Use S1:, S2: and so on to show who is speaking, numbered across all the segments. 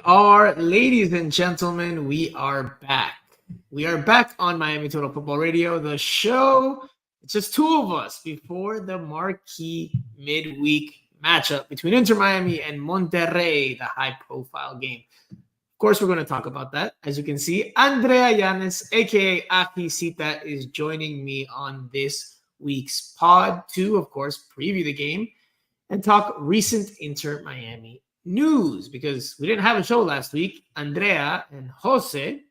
S1: ladies and gentlemen, we are back. We are back on Miami Total Football Radio, the show. It's just two of us before the marquee midweek matchup between Inter Miami and Monterrey, the high-profile game. Of course, we're going to talk about that. As you can see, Andrea Llanes, aka Aki Sita, is joining me on this week's pod to, of course, preview the game and talk recent Inter Miami news, because we didn't have a show last week. Andrea and Jose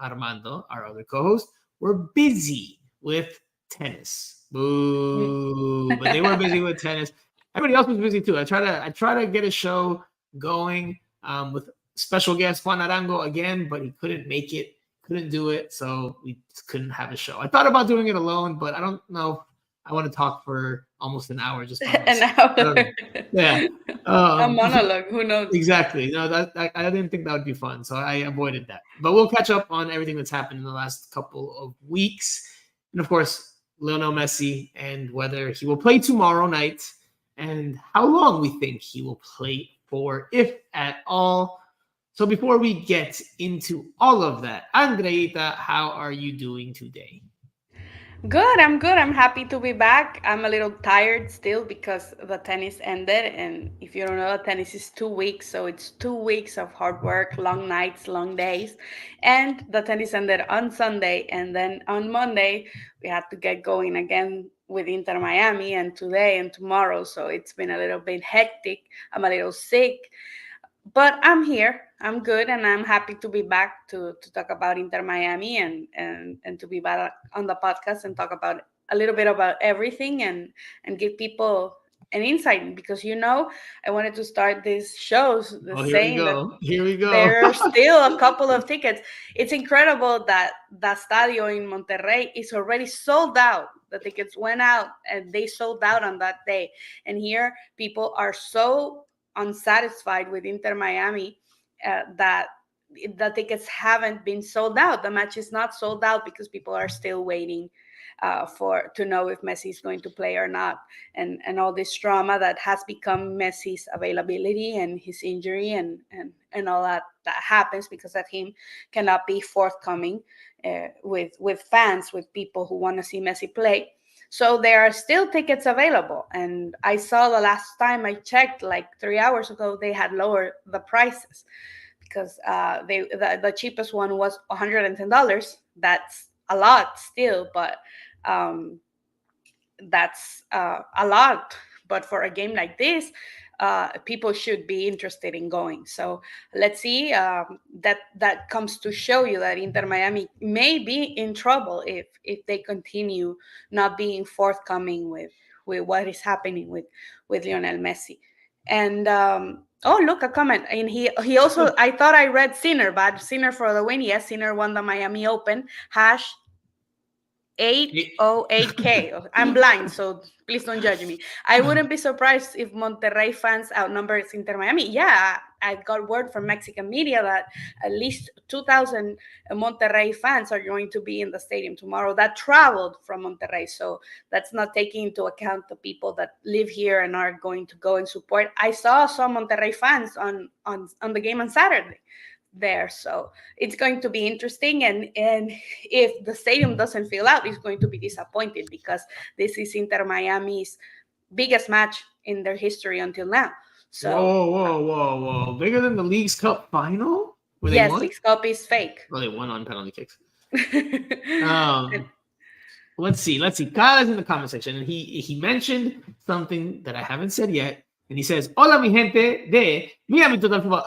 S1: Armando, our other co-host, were busy with tennis. Boo! But they were busy with tennis. Everybody else was busy too. I try to get a show going with special guest Juan Arango again, but he couldn't make it, couldn't do it, so we just couldn't have a show. I thought about doing it alone, but I don't know if I want to talk for almost an hour. Just
S2: an hour.
S1: Yeah.
S2: A monologue. Who knows?
S1: Exactly. No, I didn't think that would be fun, so I avoided that. But we'll catch up on everything that's happened in the last couple of weeks, and of course, Lionel Messi and whether he will play tomorrow night and how long we think he will play for, if at all. So before we get into all of that, Andreita, how are you doing today?
S2: Good. I'm good. I'm happy to be back. I'm a little tired still because the tennis ended. And if you don't know, tennis is 2 weeks. So it's 2 weeks of hard work, long nights, long days. And the tennis ended on Sunday. And then on Monday, we had to get going again with Inter Miami, and today and tomorrow. So it's been a little bit hectic. I'm a little sick. But I'm here. I'm good, and I'm happy to be back to talk about Inter Miami and to be back on the podcast and talk about a little bit about everything and give people an insight, because I wanted to start these shows saying that
S1: Here we go.
S2: there are still a couple of tickets. It's incredible that the Estadio in Monterrey is already sold out. The tickets went out and they sold out on that day. And here people are so unsatisfied with Inter Miami that the tickets haven't been sold out. The match is not sold out because people are still waiting to know if Messi is going to play or not, and all this drama that has become Messi's availability and his injury and all that happens because of him cannot be forthcoming with fans, with people who want to see Messi play. So there are still tickets available. And I saw the last time I checked, like 3 hours ago, they had lowered the prices because the cheapest one was $110. That's a lot still, but that's a lot. But for a game like this, people should be interested in going. So let's see. That comes to show you that Inter Miami may be in trouble if they continue not being forthcoming with what is happening with Lionel Messi. And oh, look, a comment. And he also, I thought I read Sinner, but Sinner for the win. Yes, Sinner won the Miami Open. Hash 808K. I'm blind, so please don't judge me. I wouldn't be surprised if Monterrey fans outnumber Inter Miami. Yeah, I got word from Mexican media that at least 2,000 Monterrey fans are going to be in the stadium tomorrow that traveled from Monterrey. So that's not taking into account the people that live here and are going to go and support. I saw some Monterrey fans on the game on Saturday there, so it's going to be interesting, and if the stadium doesn't fill out, it's going to be disappointed, because this is Inter Miami's biggest match in their history until now. So
S1: whoa, bigger than the League's Cup final?
S2: Yes, League's Cup is fake.
S1: Well, they won on penalty kicks. Let's see. Kyle is in the comment section, and he mentioned something that I haven't said yet. And he says, "Hola, mi gente de Miami Total Football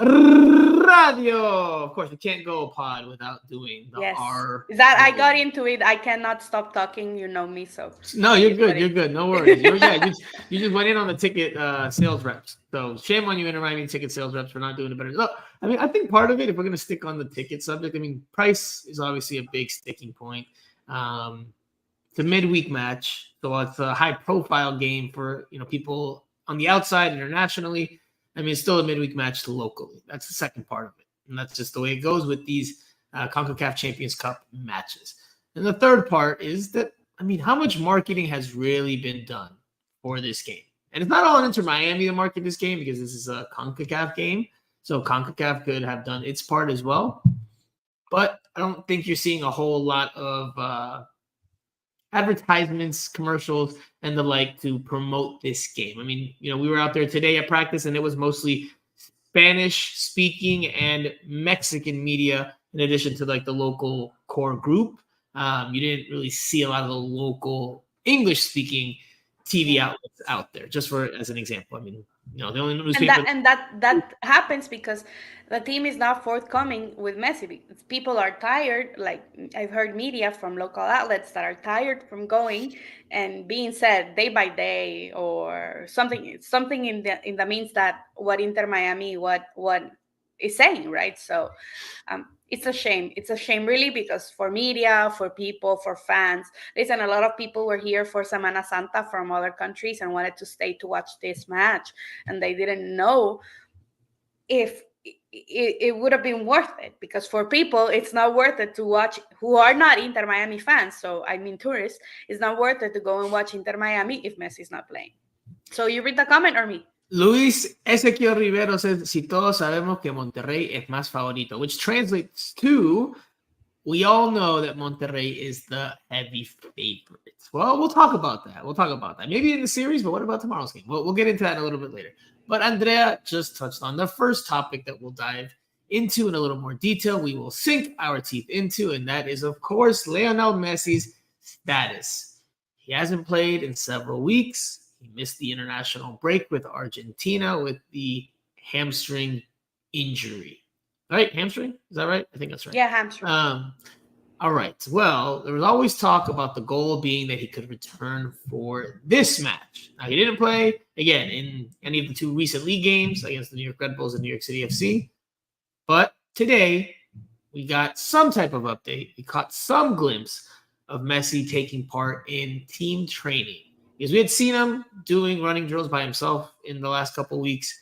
S1: Radio." Of course, we can't go pod without doing the R.
S2: That I got into it. I cannot stop talking. You know me, so.
S1: No, you're good. You're good. No worries. You just went in on the ticket sales reps. So shame on you, Inter Miami ticket sales reps, for not doing it better. Look, I mean, I think part of it, if we're going to stick on the ticket subject, I mean, price is obviously a big sticking point. It's a midweek match, so it's a high-profile game for people on the outside, internationally. I mean, it's still a midweek match locally. That's the second part of it. And that's just the way it goes with these CONCACAF Champions Cup matches. And the third part is that, I mean, how much marketing has really been done for this game? And it's not all in Inter Miami to market this game, because this is a CONCACAF game. So CONCACAF could have done its part as well. But I don't think you're seeing a whole lot of advertisements, commercials, and the like to promote this game. I mean, we were out there today at practice, and it was mostly Spanish-speaking and Mexican media, in addition to like the local core group. You didn't really see a lot of the local English-speaking TV outlets out there. Just as an example, I mean, the only newspaper.
S2: And that happens because the team is not forthcoming with Messi. Because people are tired. Like I've heard media from local outlets that are tired from going and being said day by day or something in the means that what Inter Miami what is saying, right? So it's a shame. It's a shame, really, because for media, for people, for fans, listen, a lot of people were here for Semana Santa from other countries and wanted to stay to watch this match, and they didn't know if it would have been worth it, because for people, it's not worth it to watch who are not Inter Miami fans. So, I mean, tourists, it's not worth it to go and watch Inter Miami if Messi's not playing. So, you read the comment or me?
S1: Luis Ezequiel Rivero says, si todos sabemos que Monterrey es más favorito, which translates to, we all know that Monterrey is the heavy favorites. Well, we'll talk about that. Maybe in the series, but what about tomorrow's game? We'll get into that in a little bit later. But Andrea just touched on the first topic that we'll dive into in a little more detail. We will sink our teeth into, and that is, of course, Lionel Messi's status. He hasn't played in several weeks. He missed the international break with Argentina with the hamstring injury. Right? Hamstring? Is that right? I think that's right.
S2: Yeah, hamstring.
S1: All right. Well, there was always talk about the goal being that he could return for this match. Now, he didn't play, again, in any of the two recent league games against the New York Red Bulls and New York City FC. But today, we got some type of update. We caught some glimpse of Messi taking part in team training. Because we had seen him doing running drills by himself in the last couple of weeks,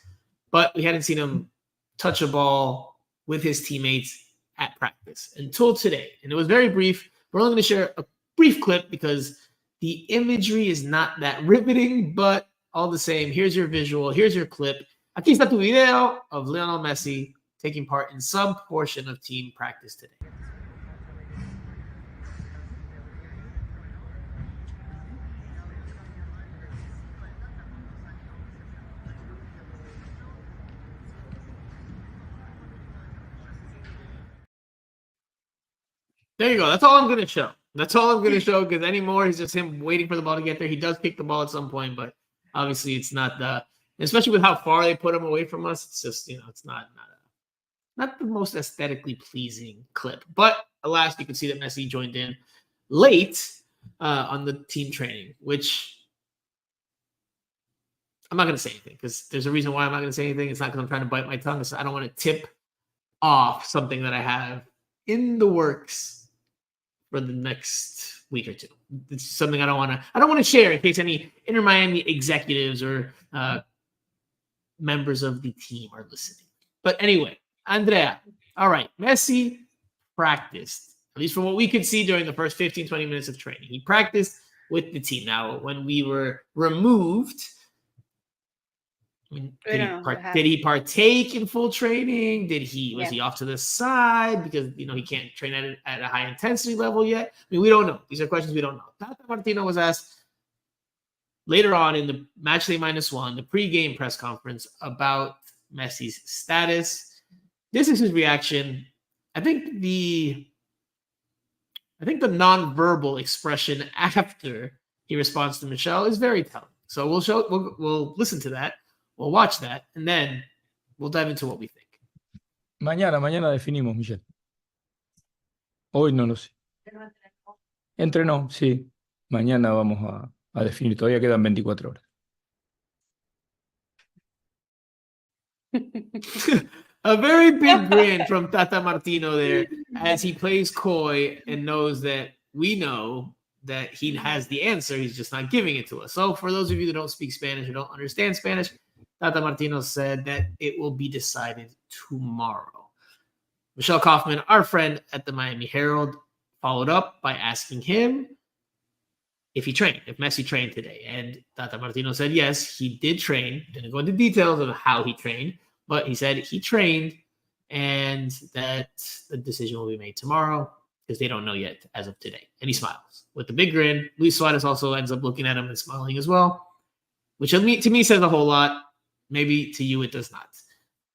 S1: but we hadn't seen him touch a ball with his teammates at practice until today. And it was very brief. We're only going to share a brief clip because the imagery is not that riveting, but all the same, here's your visual, here's your clip. Aquí está tu video of Lionel Messi taking part in some portion of team practice today. There you go. That's all I'm going to show. Because anymore, it's just him waiting for the ball to get there. He does kick the ball at some point, but obviously it's not especially with how far they put him away from us. It's just, it's not the most aesthetically pleasing clip. But alas, you can see that Messi joined in late on the team training, which I'm not going to say anything because there's a reason why I'm not going to say anything. It's not because I'm trying to bite my tongue. I don't want to tip off something that I have in the works for the next week or two. It's something I don't want to share in case any Inter Miami executives or members of the team are listening. But anyway, Andrea, all right, Messi practiced, at least from what we could see during the first 15, 20 minutes of training. He practiced with the team. Now, when we were removed, did he partake in full training? Was he off to the side because he can't train at a high intensity level yet? I mean, we don't know. These are questions we don't know. Tata Martino was asked later on in the Matchday -1, the pregame press conference, about Messi's status. This is his reaction. I think the nonverbal expression after he responds to Michelle is very telling. So we'll listen to that. We'll watch that, and then we'll dive into what we think.
S3: Mañana definimos, Michelle. Hoy no lo sé. Entrenó, sí. Mañana vamos a definir. Todavía quedan 24 horas.
S1: A very big grin from Tata Martino there as he plays coy and knows that we know that he has the answer. He's just not giving it to us. So for those of you that don't speak Spanish or don't understand Spanish, Tata Martino said that it will be decided tomorrow. Michelle Kaufman, our friend at the Miami Herald, followed up by asking him if Messi trained today. And Tata Martino said, yes, he did train. Didn't go into details of how he trained, But he said he trained and that the decision will be made tomorrow because they don't know yet as of today. And he smiles with the big grin. Luis Suarez also ends up looking at him and smiling as well, which to me says a whole lot. Maybe to you it does not.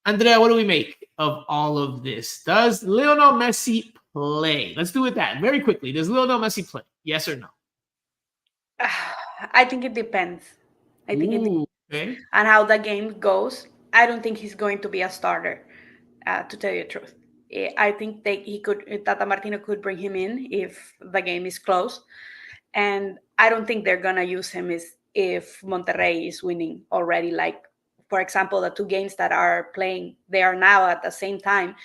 S1: Andrea, what do we make of all of this? Does Lionel Messi play? Let's do it that very quickly. Does Lionel Messi play? Yes or no?
S2: I think it depends. I think it depends
S1: Okay.
S2: on how the game goes. I don't think he's going to be a starter, to tell you the truth. I think Tata Martino could bring him in if the game is close. And I don't think they're going to use him if Monterrey is winning already. Like, for example, the two games that are playing, they are now at the same time.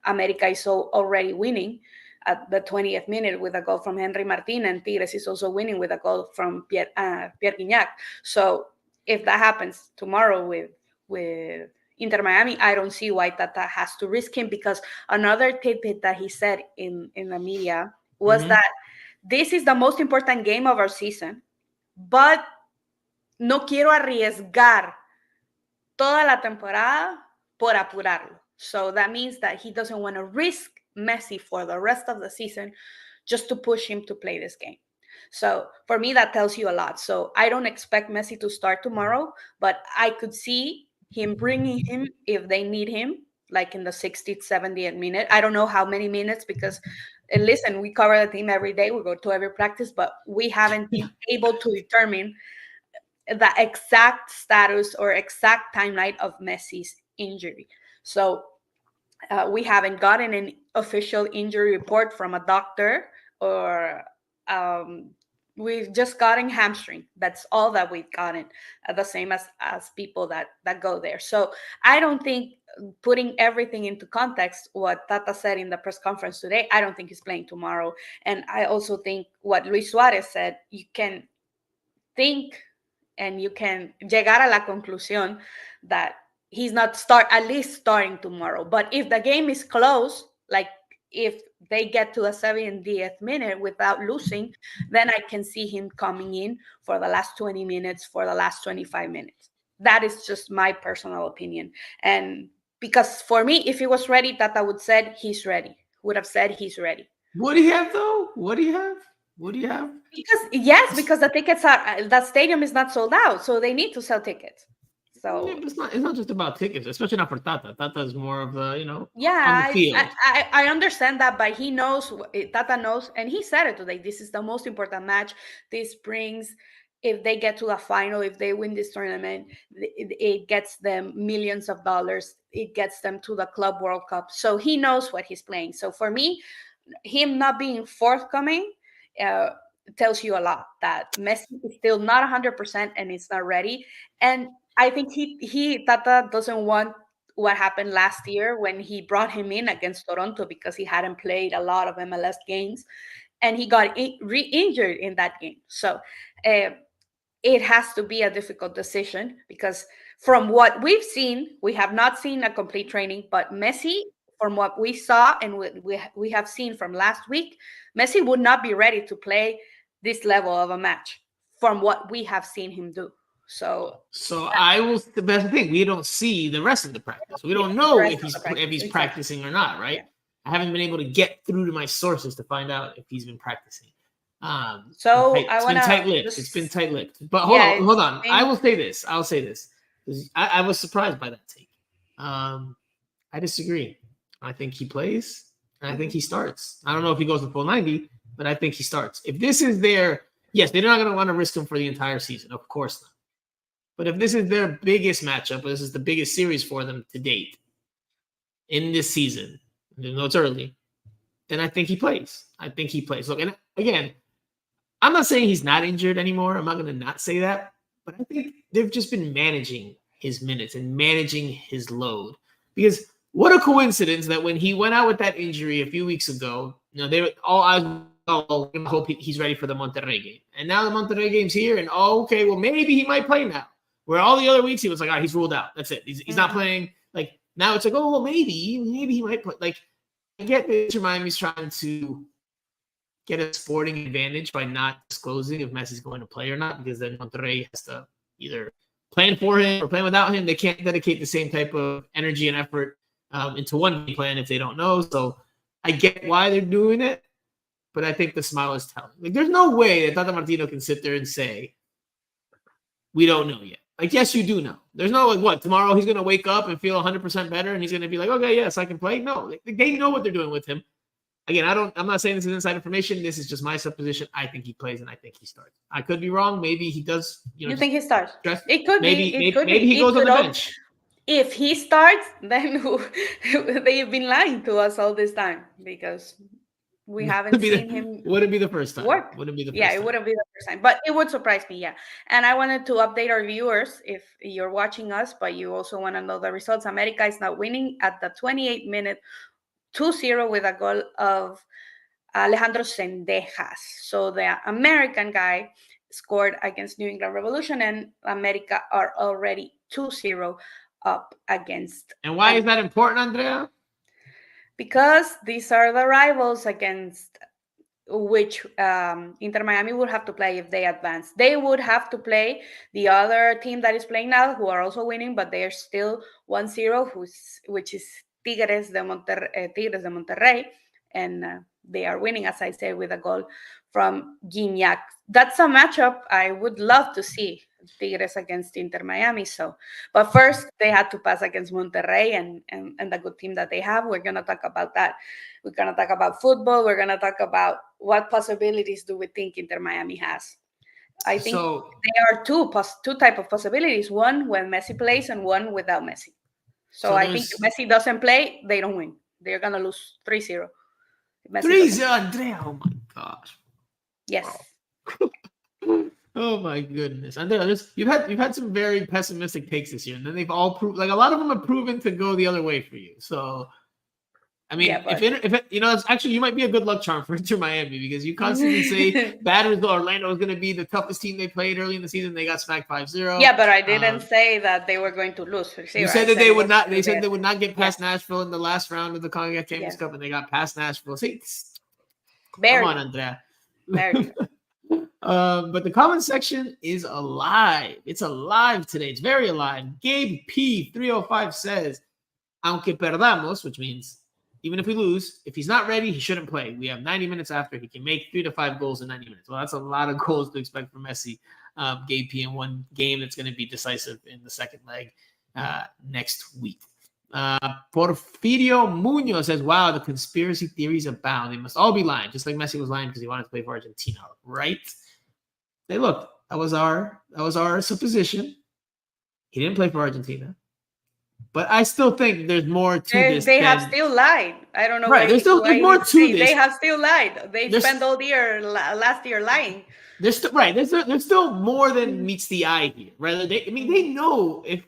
S2: America is already winning at the 20th minute with a goal from Henry Martin, and Tigres is also winning with a goal from Pierre Guignac. So if that happens tomorrow with Inter Miami, I don't see why Tata has to risk him, because another tidbit that he said in the media was that this is the most important game of our season, but no quiero arriesgar toda la temporada por apurarlo. So that means that he doesn't want to risk Messi for the rest of the season just to push him to play this game. So for me, that tells you a lot. So I don't expect Messi to start tomorrow, but I could see him bringing him if they need him, like in the 60th, 70th minute. I don't know how many minutes, because listen, we cover the team every day. We go to every practice, but we haven't been able to determine the exact status or exact timeline of Messi's injury. So we haven't gotten an official injury report from a doctor, or we've just gotten hamstring. That's all that we've gotten, the same as people that go there. So I don't think, putting everything into context, what Tata said in the press conference today, I don't think he's playing tomorrow. And I also think what Luis Suarez said, you can think and you can llegar a la conclusión that he's not at least starting tomorrow. But if the game is close, like if they get to the 70th minute without losing, then I can see him coming in for the last 20 minutes, for the last 25 minutes. That is just my personal opinion. And because for me, if he was ready, Tata would have said he's ready. What do you have, though?
S1: What do you have?
S2: Because the tickets the stadium is not sold out, so they need to sell tickets. So
S1: it's not just about tickets, especially not for Tata. Tata is more of a, on
S2: the
S1: field.
S2: I understand that, but he knows, Tata knows, and he said it today. This is the most important match. This brings, if they get to the final, if they win this tournament, it gets them millions of dollars. It gets them to the Club World Cup. So he knows what he's playing. So for me, him not being forthcoming tells you a lot, that Messi is still not 100% and it's not ready. And I think Tata doesn't want what happened last year when he brought him in against Toronto, because he hadn't played a lot of MLS games and he got re-injured in that game. So it has to be a difficult decision, because from what we've seen, we have not seen a complete training, but Messi, from what we saw and we have seen from last week, Messi would not be ready to play this level of a match from what we have seen him do. So
S1: I will. The best thing, we don't see the rest of the practice. We don't know if he's practicing or not, right? Yeah. I haven't been able to get through to my sources to find out if he's been practicing.
S2: So
S1: it's been tight-lipped. It's been tight-lipped. But hold on. I will say this. I was surprised by that take. I disagree. I think he plays, and I think he starts. I don't know if he goes the full 90, but I think he starts. If this is they're not going to want to risk him for the entire season. Of course not. But if this is their biggest matchup, or this is the biggest series for them to date in this season, even though it's early, then I think he plays. Look, and again, I'm not saying he's not injured anymore. I'm not going to not say that. But I think they've just been managing his minutes and managing his load. Because what a coincidence that when he went out with that injury a few weeks ago, they were all eyes, oh, I hope he's ready for the Monterrey game. And now the Monterrey game's here, and okay, well, maybe he might play now. Where all the other weeks he was like, all right, he's ruled out. That's it. He's not playing. Like, now it's like, oh, well, maybe he might play. Like, I get that Miami's trying to get a sporting advantage by not disclosing if Messi's going to play or not, because then Monterrey has to either playing for him or playing without him, they can't dedicate the same type of energy and effort into one game plan if they don't know. So I get why they're doing it, but I think the smile is telling. Like, there's no way that Tata Martino can sit there and say, we don't know yet. Like, yes, you do know. There's no, like, what, tomorrow he's going to wake up and feel 100% better and he's going to be like, okay, yes, I can play. No, they know what they're doing with him. Again, I'm not saying this is inside information. This is just my supposition. I think he plays and I think he starts. I could be wrong. Maybe he does.
S2: You think he starts?
S1: It could be. Maybe he goes on the bench.
S2: If he starts, then they've been lying to us all this time because we haven't seen him.
S1: Wouldn't be the first time.
S2: Work.
S1: Wouldn't be the first
S2: time.
S1: time.
S2: It wouldn't be the first time. But it would surprise me, yeah. And I wanted to update our viewers if you're watching us, but you also want to know the results. America is now winning at the 28th minute, 2-0 with a goal of Alejandro Sendejas. So the American guy scored against New England Revolution, and America are already 2-0 up against.
S1: And why is that important, Andrea?
S2: Because these are the rivals against which Inter Miami would have to play if they advance. They would have to play the other team that is playing now, who are also winning, but they are still 1-0, which is Tigres de Monterrey, and they are winning, as I say, with a goal from Gignac. That's a matchup I would love to see, Tigres against Inter Miami. But first they had to pass against Monterrey and the good team that they have. We're gonna talk about that. We're gonna talk about football. We're gonna talk about what possibilities do we think Inter Miami has. I think there are two type of possibilities. One when Messi plays and one without Messi. So I think if Messi doesn't play, they don't win. They're gonna lose 3-0.
S1: 3-0, Andrea. Oh my gosh.
S2: Yes.
S1: Oh my goodness, Andrea, you've had some very pessimistic takes this year, and then they've all proved, like, a lot of them have proven to go the other way for you. So, I mean, yeah, if it's actually, you might be a good luck charm for Inter Miami because you constantly say Orlando is going to be the toughest team they played early in the season. They got smacked 5-0.
S2: Yeah, but I didn't say that they were going to lose.
S1: You said that they would not. They said they would not get past Nashville in the last round of the CONCACAF Champions Cup, and they got past Nashville. See, come on, Andrea.
S2: Very.
S1: But the comment section is alive. It's alive today. It's very alive. Gabe P305 says, "Aunque perdamos," which means even if we lose, if he's not ready, he shouldn't play. We have 90 minutes after. He can make 3 to 5 goals in 90 minutes. Well, that's a lot of goals to expect from Messi. Gabe P in one game that's going to be decisive in the second leg next week. Porfirio Munoz says, "Wow, the conspiracy theories abound. They must all be lying, just like Messi was lying because he wanted to play for Argentina, right?" Hey, look, that was our supposition. He didn't play for Argentina, but I still think there's more to this.
S2: They have still lied. I don't know.
S1: Right, there's more to this.
S2: They have still lied. They spent all the year last year lying.
S1: There's still more than meets the eye here. Right? They know if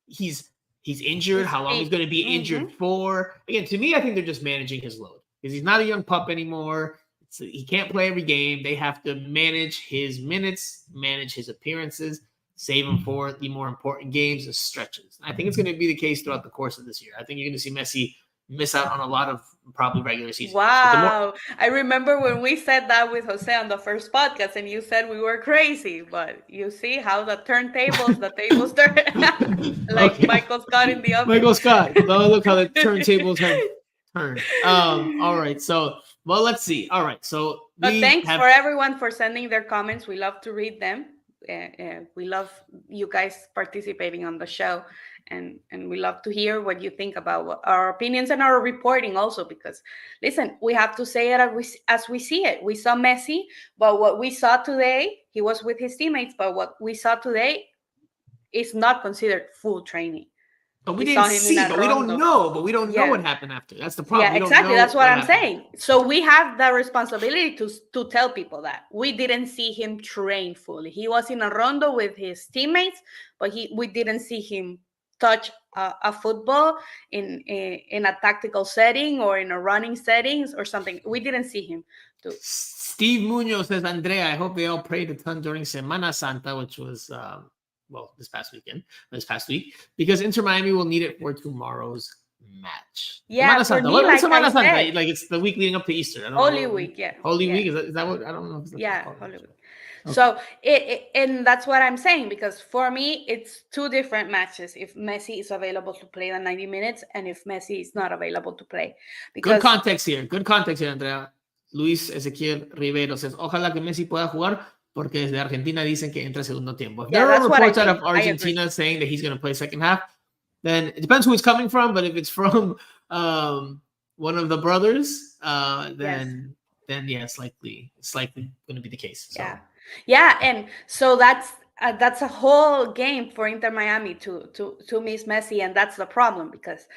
S1: he's injured, how long he's going to be injured for. Again, to me, I think they're just managing his load because he's not a young pup anymore. He can't play every game. They have to manage his minutes, manage his appearances, save him for the more important games and stretches. I think it's going to be the case throughout the course of this year. I think you're going to see Messi miss out on a lot of probably regular season.
S2: Wow. I remember when we said that with Jose on the first podcast and you said we were crazy, but you see how the tables turn like Michael Scott in the office.
S1: Michael Scott. Oh, look how the turntables have turned. All right. So, well, let's see. All right. So,
S2: thanks for everyone for sending their comments. We love to read them. We love you guys participating on the show. And we love to hear what you think about our opinions and our reporting also, because listen, we have to say it as we see it. We saw Messi, but what we saw today, he was with his teammates, but what we saw today is not considered full training.
S1: But we didn't see, but we don't know. But we don't know what happened after. That's the problem.
S2: Yeah, exactly. That's what I'm saying. So we have the responsibility to tell people that we didn't see him train fully. He was in a rondo with his teammates, but we didn't see him touch a football in a tactical setting or in a running settings or something. We didn't see him do.
S1: Steve Munoz says, "Andrea, I hope they all prayed a ton during Semana Santa," which was this past week, because Inter Miami will need it for tomorrow's match.
S2: Yeah,
S1: Semana Santa.
S2: Like
S1: Semana Santa? Like it's the week leading up to Easter.
S2: Holy Week, yeah.
S1: Holy Week, is that what? I don't know.
S2: Yeah, Holy Week. So and that's what I'm saying, because for me it's two different matches if Messi is available to play the 90 minutes and if Messi is not available to play.
S1: Good context here, Andrea. Luis Ezequiel Rivero says, ojalá que Messi pueda jugar porque desde Argentina dicen que entra segundo tiempo. If there are reports out of Argentina saying that he's going to play second half, then it depends who it's coming from, but if it's from one of the brothers, then yeah, it's likely going to be the case. So.
S2: Yeah, and so that's a whole game for Inter Miami to miss Messi, and that's the problem, because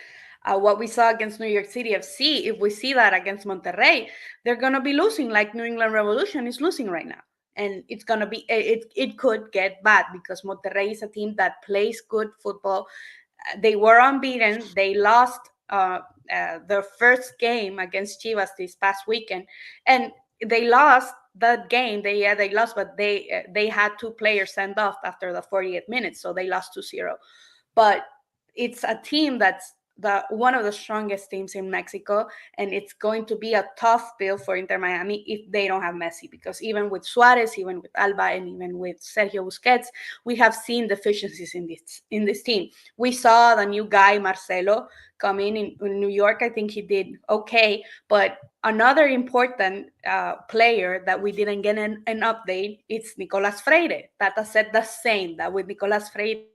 S2: what we saw against New York City FC, if we see that against Monterrey, they're gonna be losing like New England Revolution is losing right now, and it's gonna be it could get bad because Monterrey is a team that plays good football. They were unbeaten. They lost their first game against Chivas this past weekend, and they lost that game. They lost, but they had two players sent off after the 48th minute, so they lost 2-0. But it's a team that's one of the strongest teams in Mexico, and it's going to be a tough bill for Inter Miami if they don't have Messi, because even with Suarez, even with Alba, and even with Sergio Busquets, we have seen deficiencies in this team. We saw the new guy Marcelo come in New York. I think he did okay, but another important player that we didn't get an update, it's Nicolas Freire. Tata said the same, that with Nicolas Freire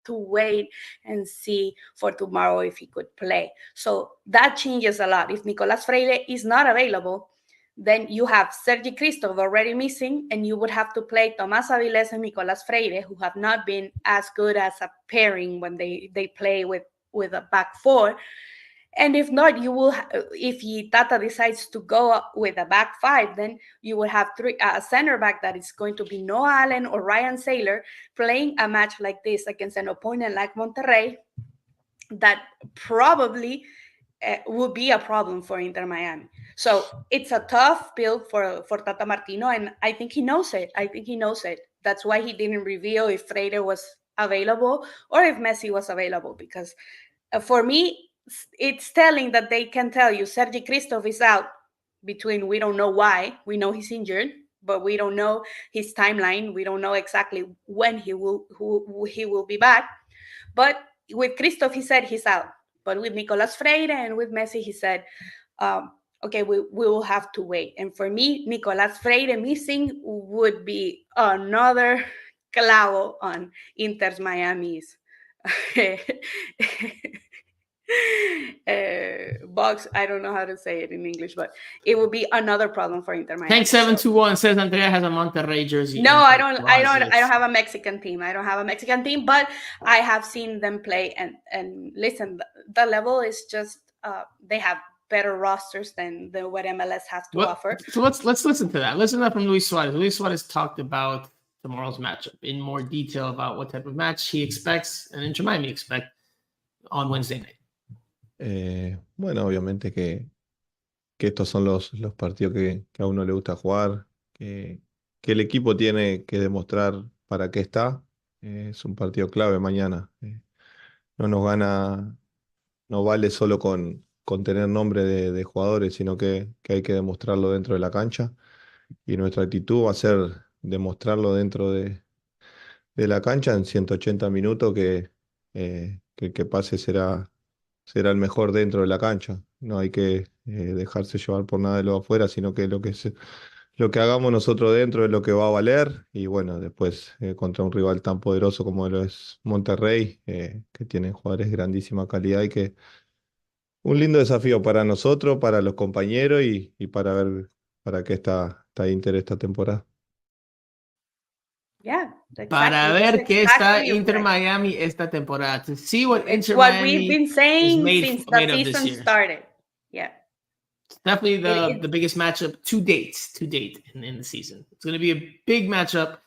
S2: to wait and see for tomorrow if he could play. So that changes a lot. If Nicolas Freire is not available, then you have Sergi Christoph already missing, and you would have to play Tomás Avilés and Nicolas Freire, who have not been as good as a pairing when they play with a back four. And if not, you will. If Tata decides to go with a back five, then you will have a center back that is going to be Noah Allen or Ryan Saylor playing a match like this against an opponent like Monterrey. That probably would be a problem for Inter Miami. So it's a tough build for Tata Martino, and I think he knows it. That's why he didn't reveal if Freire was available or if Messi was available, because for me, it's telling that they can tell you Sergi Christoph is out between, we don't know why. We know he's injured, but we don't know his timeline. We don't know exactly when he will be back. But with Christoph, he said he's out. But with Nicolas Freire and with Messi, he said, okay, we will have to wait. And for me, Nicolas Freire missing would be another clavo on Inter Miami's box. I don't know how to say it in English, but it would be another problem for Inter Miami.
S1: Thanks 721 says Andrea has a Monterrey jersey.
S2: No, I don't have a Mexican team. I don't have a Mexican team, but I have seen them play, and listen, the level is just they have better rosters than what MLS has to offer.
S1: So let's listen to that. Listen to that from Luis Suarez. Luis Suarez talked about tomorrow's matchup in more detail about what type of match he expects and Inter Miami expect on Wednesday night.
S4: Bueno, obviamente que estos son los partidos que a uno le gusta jugar, que el equipo tiene que demostrar para qué está. Es un partido clave mañana. No nos gana, no vale solo con tener nombre de jugadores, sino que hay que demostrarlo dentro de la cancha. Y nuestra actitud va a ser demostrarlo dentro de la cancha en 180 minutos, que el que pase será el mejor dentro de la cancha. No hay que dejarse llevar por nada de lo afuera, sino que lo que hagamos nosotros dentro es lo que va a valer. Y bueno, después contra un rival tan poderoso como lo es Monterrey, que tiene jugadores de grandísima calidad, y que un lindo desafío para nosotros, para los compañeros y para ver para qué está Inter esta temporada.
S2: Yeah, exactly.
S1: Para ver qué está Inter Miami esta temporada. To see what Inter Miami
S2: we've been saying since the season started. Yeah.
S1: It's definitely the biggest matchup to date in the season. It's going to be a big matchup.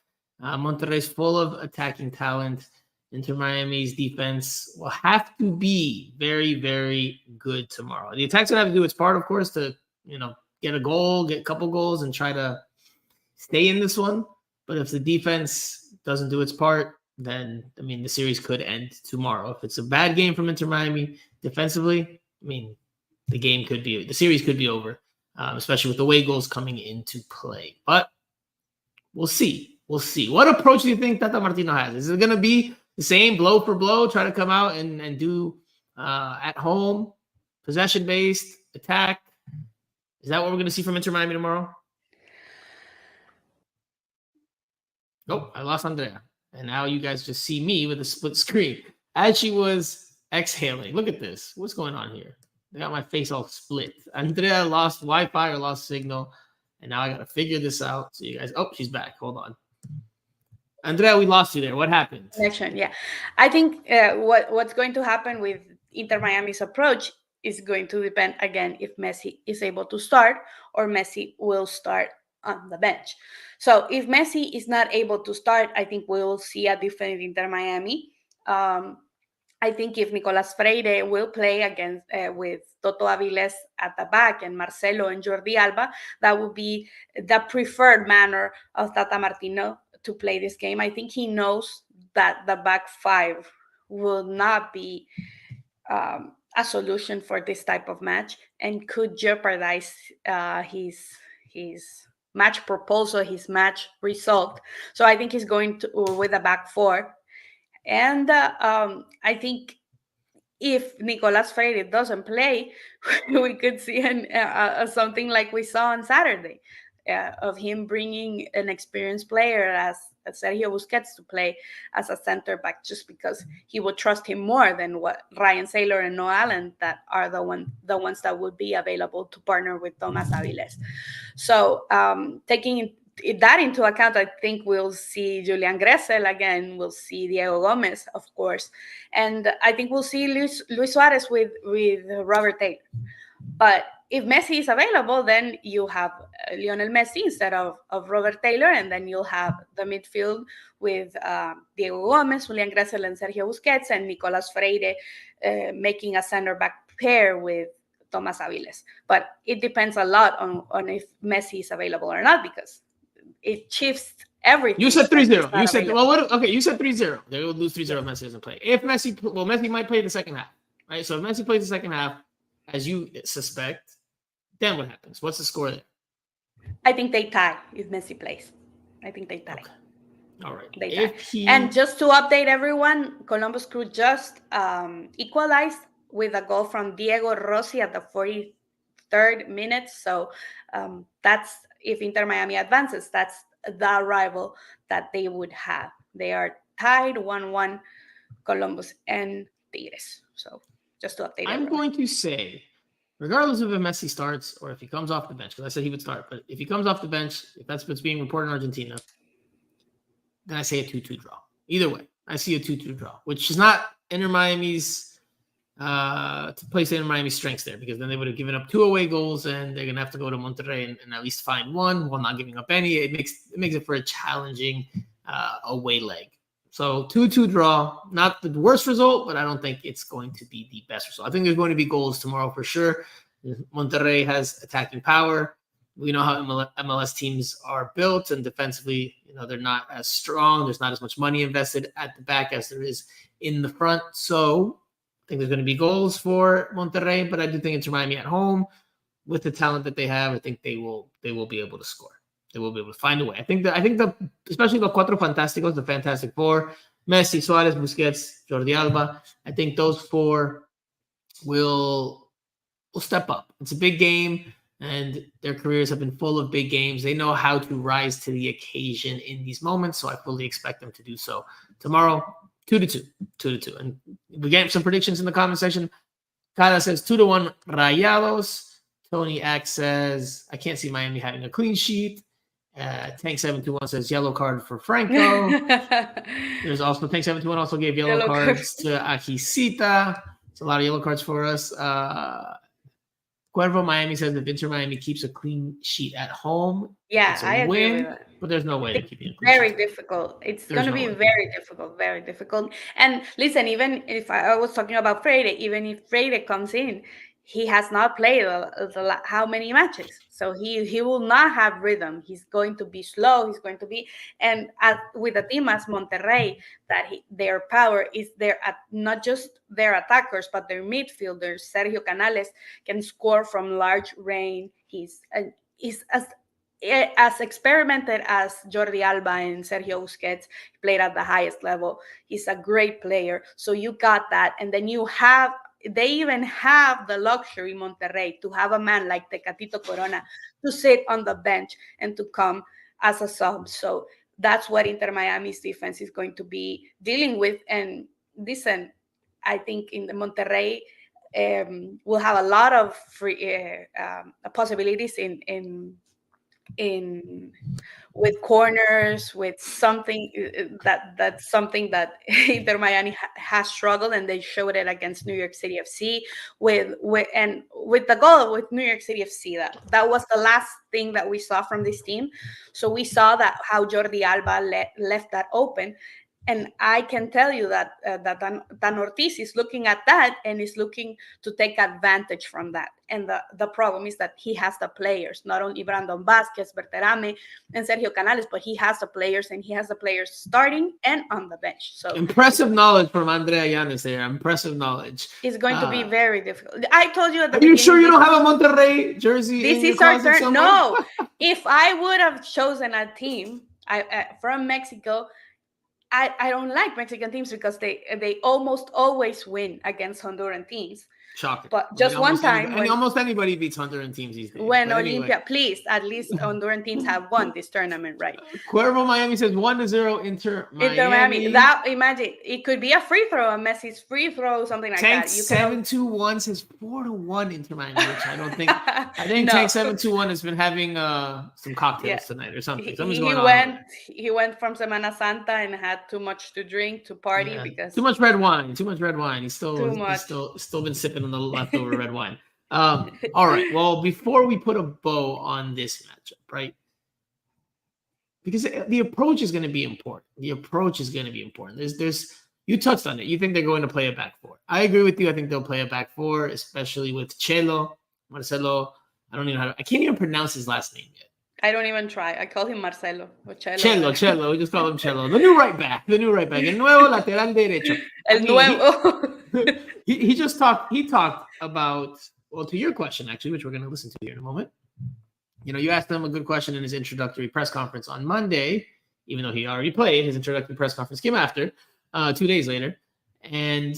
S1: Monterrey's full of attacking talent. Inter Miami's defense will have to be very, very good tomorrow. The attack's going to have to do its part, of course, to get a goal, get a couple goals, and try to stay in this one. But if the defense doesn't do its part, then, the series could end tomorrow. If it's a bad game from Inter Miami defensively, the series could be over, especially with the away goals coming into play. But We'll see. We'll see. What approach do you think Tata Martino has? Is it going to be the same blow for blow, try to come out and do at home, possession-based attack? Is that what we're going to see from Inter Miami tomorrow? Nope, I lost Andrea. And now you guys just see me with a split screen. As she was exhaling. Look at this. What's going on here? I got my face all split. Andrea lost Wi-Fi or lost signal. And now I got to figure this out. So you guys, oh, she's back. Hold on. Andrea, we lost you there. What happened?
S2: Connection, yeah. I think what's going to happen with Inter Miami's approach is going to depend, again, if Messi is able to start or Messi will start on the bench. So if Messi is not able to start, I think we'll see a different Inter Miami. I think if Nicolas Freire will play against with Toto Aviles at the back and Marcelo and Jordi Alba, that would be the preferred manner of Tata Martino to play this game. I think he knows that the back five will not be a solution for this type of match and could jeopardize his match proposal, his match result. So I think he's going to with a back four. And I think if Nicolas Freire doesn't play, we could see something like we saw on Saturday, of him bringing an experienced player as Sergio Busquets to play as a center back, just because he would trust him more than what Ryan Saylor and Noah Allen that are the ones that would be available to partner with Thomas Aviles. So taking that into account, I think we'll see Julian Gressel again. We'll see Diego Gomez, of course, and I think we'll see Luis Suarez with Robert Taylor. But if Messi is available, then you have Lionel Messi instead of Robert Taylor, and then you'll have the midfield with Diego Gomez, Julian Gressel, and Sergio Busquets, and Nicolas Freire making a center back pair with Thomas Aviles. But it depends a lot on if Messi is available or not, because it shifts everything.
S1: You said 3-0. You said, well, what? Okay, you said 3-0. They will lose 3-0 if Messi doesn't play. If Messi, well, Messi might play the second half, right? So if Messi plays the second half, as you suspect, then what happens? What's the score there?
S2: I think they tie if Messi plays. I think they tie.
S1: Okay. All right.
S2: They tie. And just to update everyone, Columbus Crew just equalized with a goal from Diego Rossi at the 43rd minute. So that's, if Inter Miami advances, that's the rival that they would have. They are tied 1-1, Columbus and Tigres. So just to update
S1: I'm going to say, regardless of if Messi starts or if he comes off the bench, because I said he would start, but if he comes off the bench, if that's what's being reported in Argentina, then I say a 2-2 draw. Either way, I see a 2-2 draw, which is not Inter Miami's to place Inter Miami's strengths there, because then they would have given up 2 away goals and they're going to have to go to Monterrey and at least find 1 while not giving up any. It makes it for a challenging away leg. So 2-2 draw, not the worst result, but I don't think it's going to be the best result. I think there's going to be goals tomorrow for sure. Monterrey has attacking power. We know how MLS teams are built, and defensively, they're not as strong. There's not as much money invested at the back as there is in the front. So I think there's going to be goals for Monterrey, but I do think Inter Miami at home, with the talent that they have, I think they will be able to score. They will be able to find a way. I think especially the Cuatro Fantásticos, the Fantastic Four, Messi, Suarez, Busquets, Jordi Alba, I think those 4 will step up. It's a big game, and their careers have been full of big games. They know how to rise to the occasion in these moments, so I fully expect them to do so tomorrow. 2-2. And we get some predictions in the comment section. Kala says 2-1 Rayados. Tony X says, I can't see Miami having a clean sheet. Tank 721 says yellow card for Franco. There's also Tank 721 also gave yellow cards to Akisita. It's a lot of yellow cards for us. Cuervo Miami says if Inter Miami keeps a clean sheet at home, it's a win. But there's no way they're keeping it.
S2: Very difficult. It's going to be very difficult. And listen, even if I was talking about Freire, even if Freire comes in, he has not played how many matches, so he will not have rhythm. He's going to be slow. He's going to be, and with a team as Monterrey, that their power is not just their attackers, but their midfielders. Sergio Canales can score from large range. as experimented as Jordi Alba and Sergio Busquets, played at the highest level. He's a great player. So you got that. And then they even have the luxury, Monterrey, to have a man like Tecatito Corona to sit on the bench and to come as a sub. So that's what Inter Miami's defense is going to be dealing with. And listen, I think in the Monterrey, we'll have a lot of free possibilities in with corners, with something that's something that Inter Miami has struggled, and they showed it against New York City FC with the goal with New York City FC. That was the last thing that we saw from this team. So we saw that how Jordi Alba left that open. And I can tell you that Dan Ortiz is looking at that and is looking to take advantage from that. And the problem is that he has the players, not only Brandon Vasquez, Berterame, and Sergio Canales, but he has the players, and he has the players starting and on the bench. So
S1: impressive knowledge from Andrea Llanes there. Impressive knowledge.
S2: It's going to be very difficult. I told you at the
S1: beginning. Are you sure you don't have a Monterrey jersey?
S2: This is our turn. No. If I would have chosen a team from Mexico, I don't like Mexican teams because they almost always win against Honduran teams.
S1: Shocking.
S2: But just one time.
S1: Almost anybody beats Honduran teams these days.
S2: When Olympia, please, at least Honduran teams have won this tournament, right?
S1: Cuervo Miami says 1-0 Inter Miami.
S2: That, imagine, it could be a free throw, a Messi's free throw, something like
S1: Tank
S2: that.
S1: 721 says 4-1 Inter Miami, which I don't think. I think Tank 721 has been having some cocktails tonight or something.
S2: He went from Semana Santa and had too much to drink, to party because
S1: too much red wine. He's still been sipping on the leftover red wine. All right. Well, before we put a bow on this matchup, right? Because the approach is going to be important. There's you touched on it. You think they're going to play a back four. I agree with you. I think they'll play a back four, especially with Chelo, Marcelo. I can't even pronounce his last name yet.
S2: I don't even try. I call him Marcelo or Chelo.
S1: Chelo. We just call him Chelo. The new right back. El nuevo lateral derecho. He talked about, well, to your question, actually, which we're going to listen to here in a moment. You asked him a good question in his introductory press conference on Monday, even though he already played. His introductory press conference came after, 2 days later. And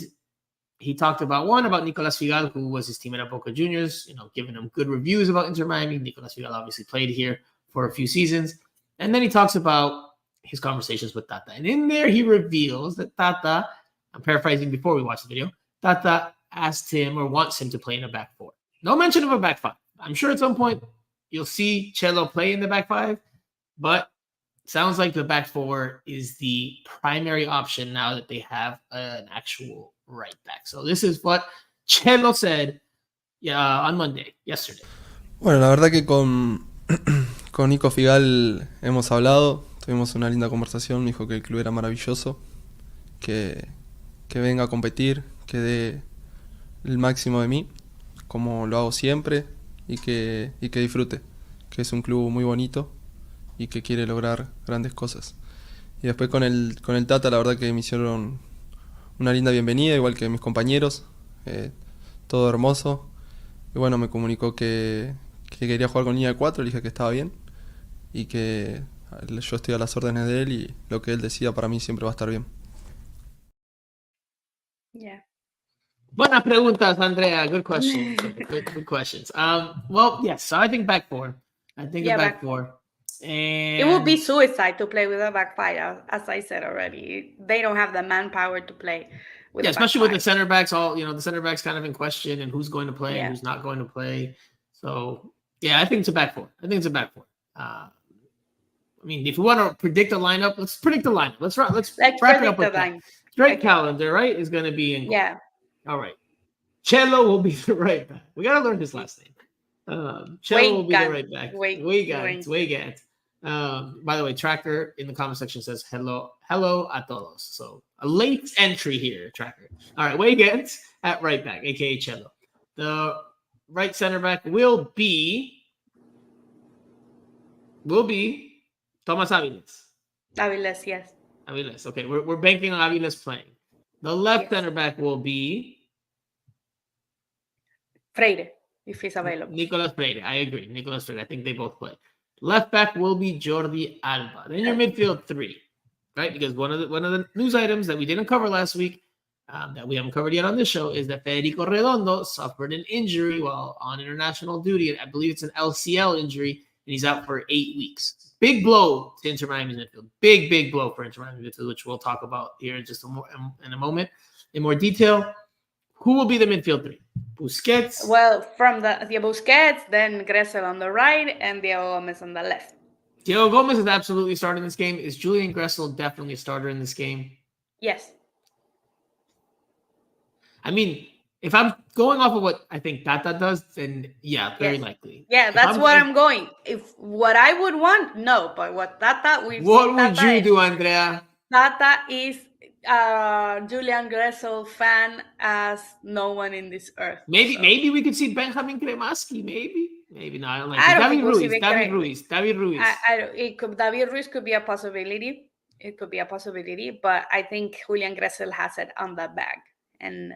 S1: he talked about Nicolas Figal, who was his teammate at Boca Juniors, giving him good reviews about Inter Miami. Nicolas Figal obviously played here for a few seasons. And then he talks about his conversations with Tata. And in there, he reveals that Tata, I'm paraphrasing before we watch the video, Tata asked him or wants him to play in a back four. No mention of a back five. I'm sure at some point you'll see Chelo play in the back five, but it sounds like the back four is the primary option now that they have an actual right back. So this is what Chelo said on Monday, yesterday.
S5: Bueno, la verdad que con Nico Figal hemos hablado, tuvimos una linda conversación, me dijo que el club era maravilloso, que venga a competir, que dé el máximo de mí, como lo hago siempre, y que disfrute, que es un club muy bonito y que quiere lograr grandes cosas. Y después con el Tata, la verdad que me hicieron una linda bienvenida, igual que mis compañeros, todo hermoso. Y bueno, me comunicó que quería jugar con línea de 4, le dije que estaba bien y que yo estoy a las órdenes de él y lo que él decida para mí siempre va a estar bien.
S2: Yeah.
S1: Buenas preguntas, Andrea. Good questions. Good questions. Well, yes. So I think back four. A back four. And
S2: it would be suicide to play with a back five, as I said already. They don't have the manpower to play with
S1: especially with the center backs. The center backs kind of in question and who's going to play and who's not going to play. So I think it's a back four. I mean, if you want to predict a lineup, let's predict the lineup. Let's wrap it up with that. Straight calendar, right, is going to be in.
S2: Yeah.
S1: All right. Chelo will be the right back. We got to learn his last name. Chelo will be the right back. Weigandt. By the way, Tracker in the comment section says hello a todos. So a late entry here, Tracker. All right, Weigandt at right back, aka Chelo. The right center back will be Thomas Aviles.
S2: Aviles, yes.
S1: Aviles. Okay, we're banking on Aviles playing. The left center back will be
S2: Freire, if he's available.
S1: Nicolas Freire. I agree. Nicolas Freire. I think they both play. Left back will be Jordi Alba. Then your midfield three, right? Because one of the news items that we didn't cover last week, that we haven't covered yet on this show, is that Federico Redondo suffered an injury while on international duty. I believe it's an LCL injury, and he's out for 8 weeks. Big blow to Inter Miami's midfield. Big blow for Inter Miami's midfield, which we'll talk about here in a moment in more detail. Who will be the midfield three? Busquets.
S2: Well, from the Busquets, then Gressel on the right, and Diego Gomez on the left.
S1: Diego Gomez is absolutely starting this game. Is Julian Gressel definitely a starter in this game?
S2: Yes.
S1: I mean, if I'm going off of what I think Tata does, then yeah, very likely.
S2: Yeah, that's what I'm going. If what I would want, no, but what Tata
S1: what would you do, Andrea?
S2: Tata is Julian Gressel fan as no one in this earth.
S1: Maybe we could see Benjamin Kremaski. Maybe not. I don't like
S2: David
S1: Ruiz. David Ruiz.
S2: David Ruiz could be a possibility. It could be a possibility, but I think Julian Gressel has it on the bag. And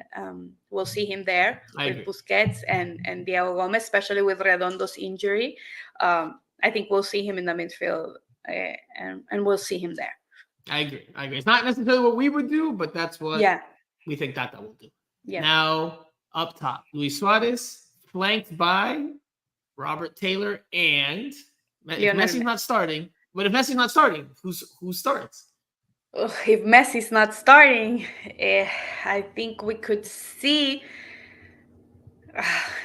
S2: we'll see him there with Busquets and Diego Gomez, especially with Redondo's injury. I think we'll see him in the midfield, and we'll see him there.
S1: I agree. It's not necessarily what we would do, but that's what we think Tata will do.
S2: Yeah.
S1: Now, up top, Luis Suarez, flanked by Robert Taylor, and if Messi's not starting, who starts?
S2: If Messi's not starting, I think we could see.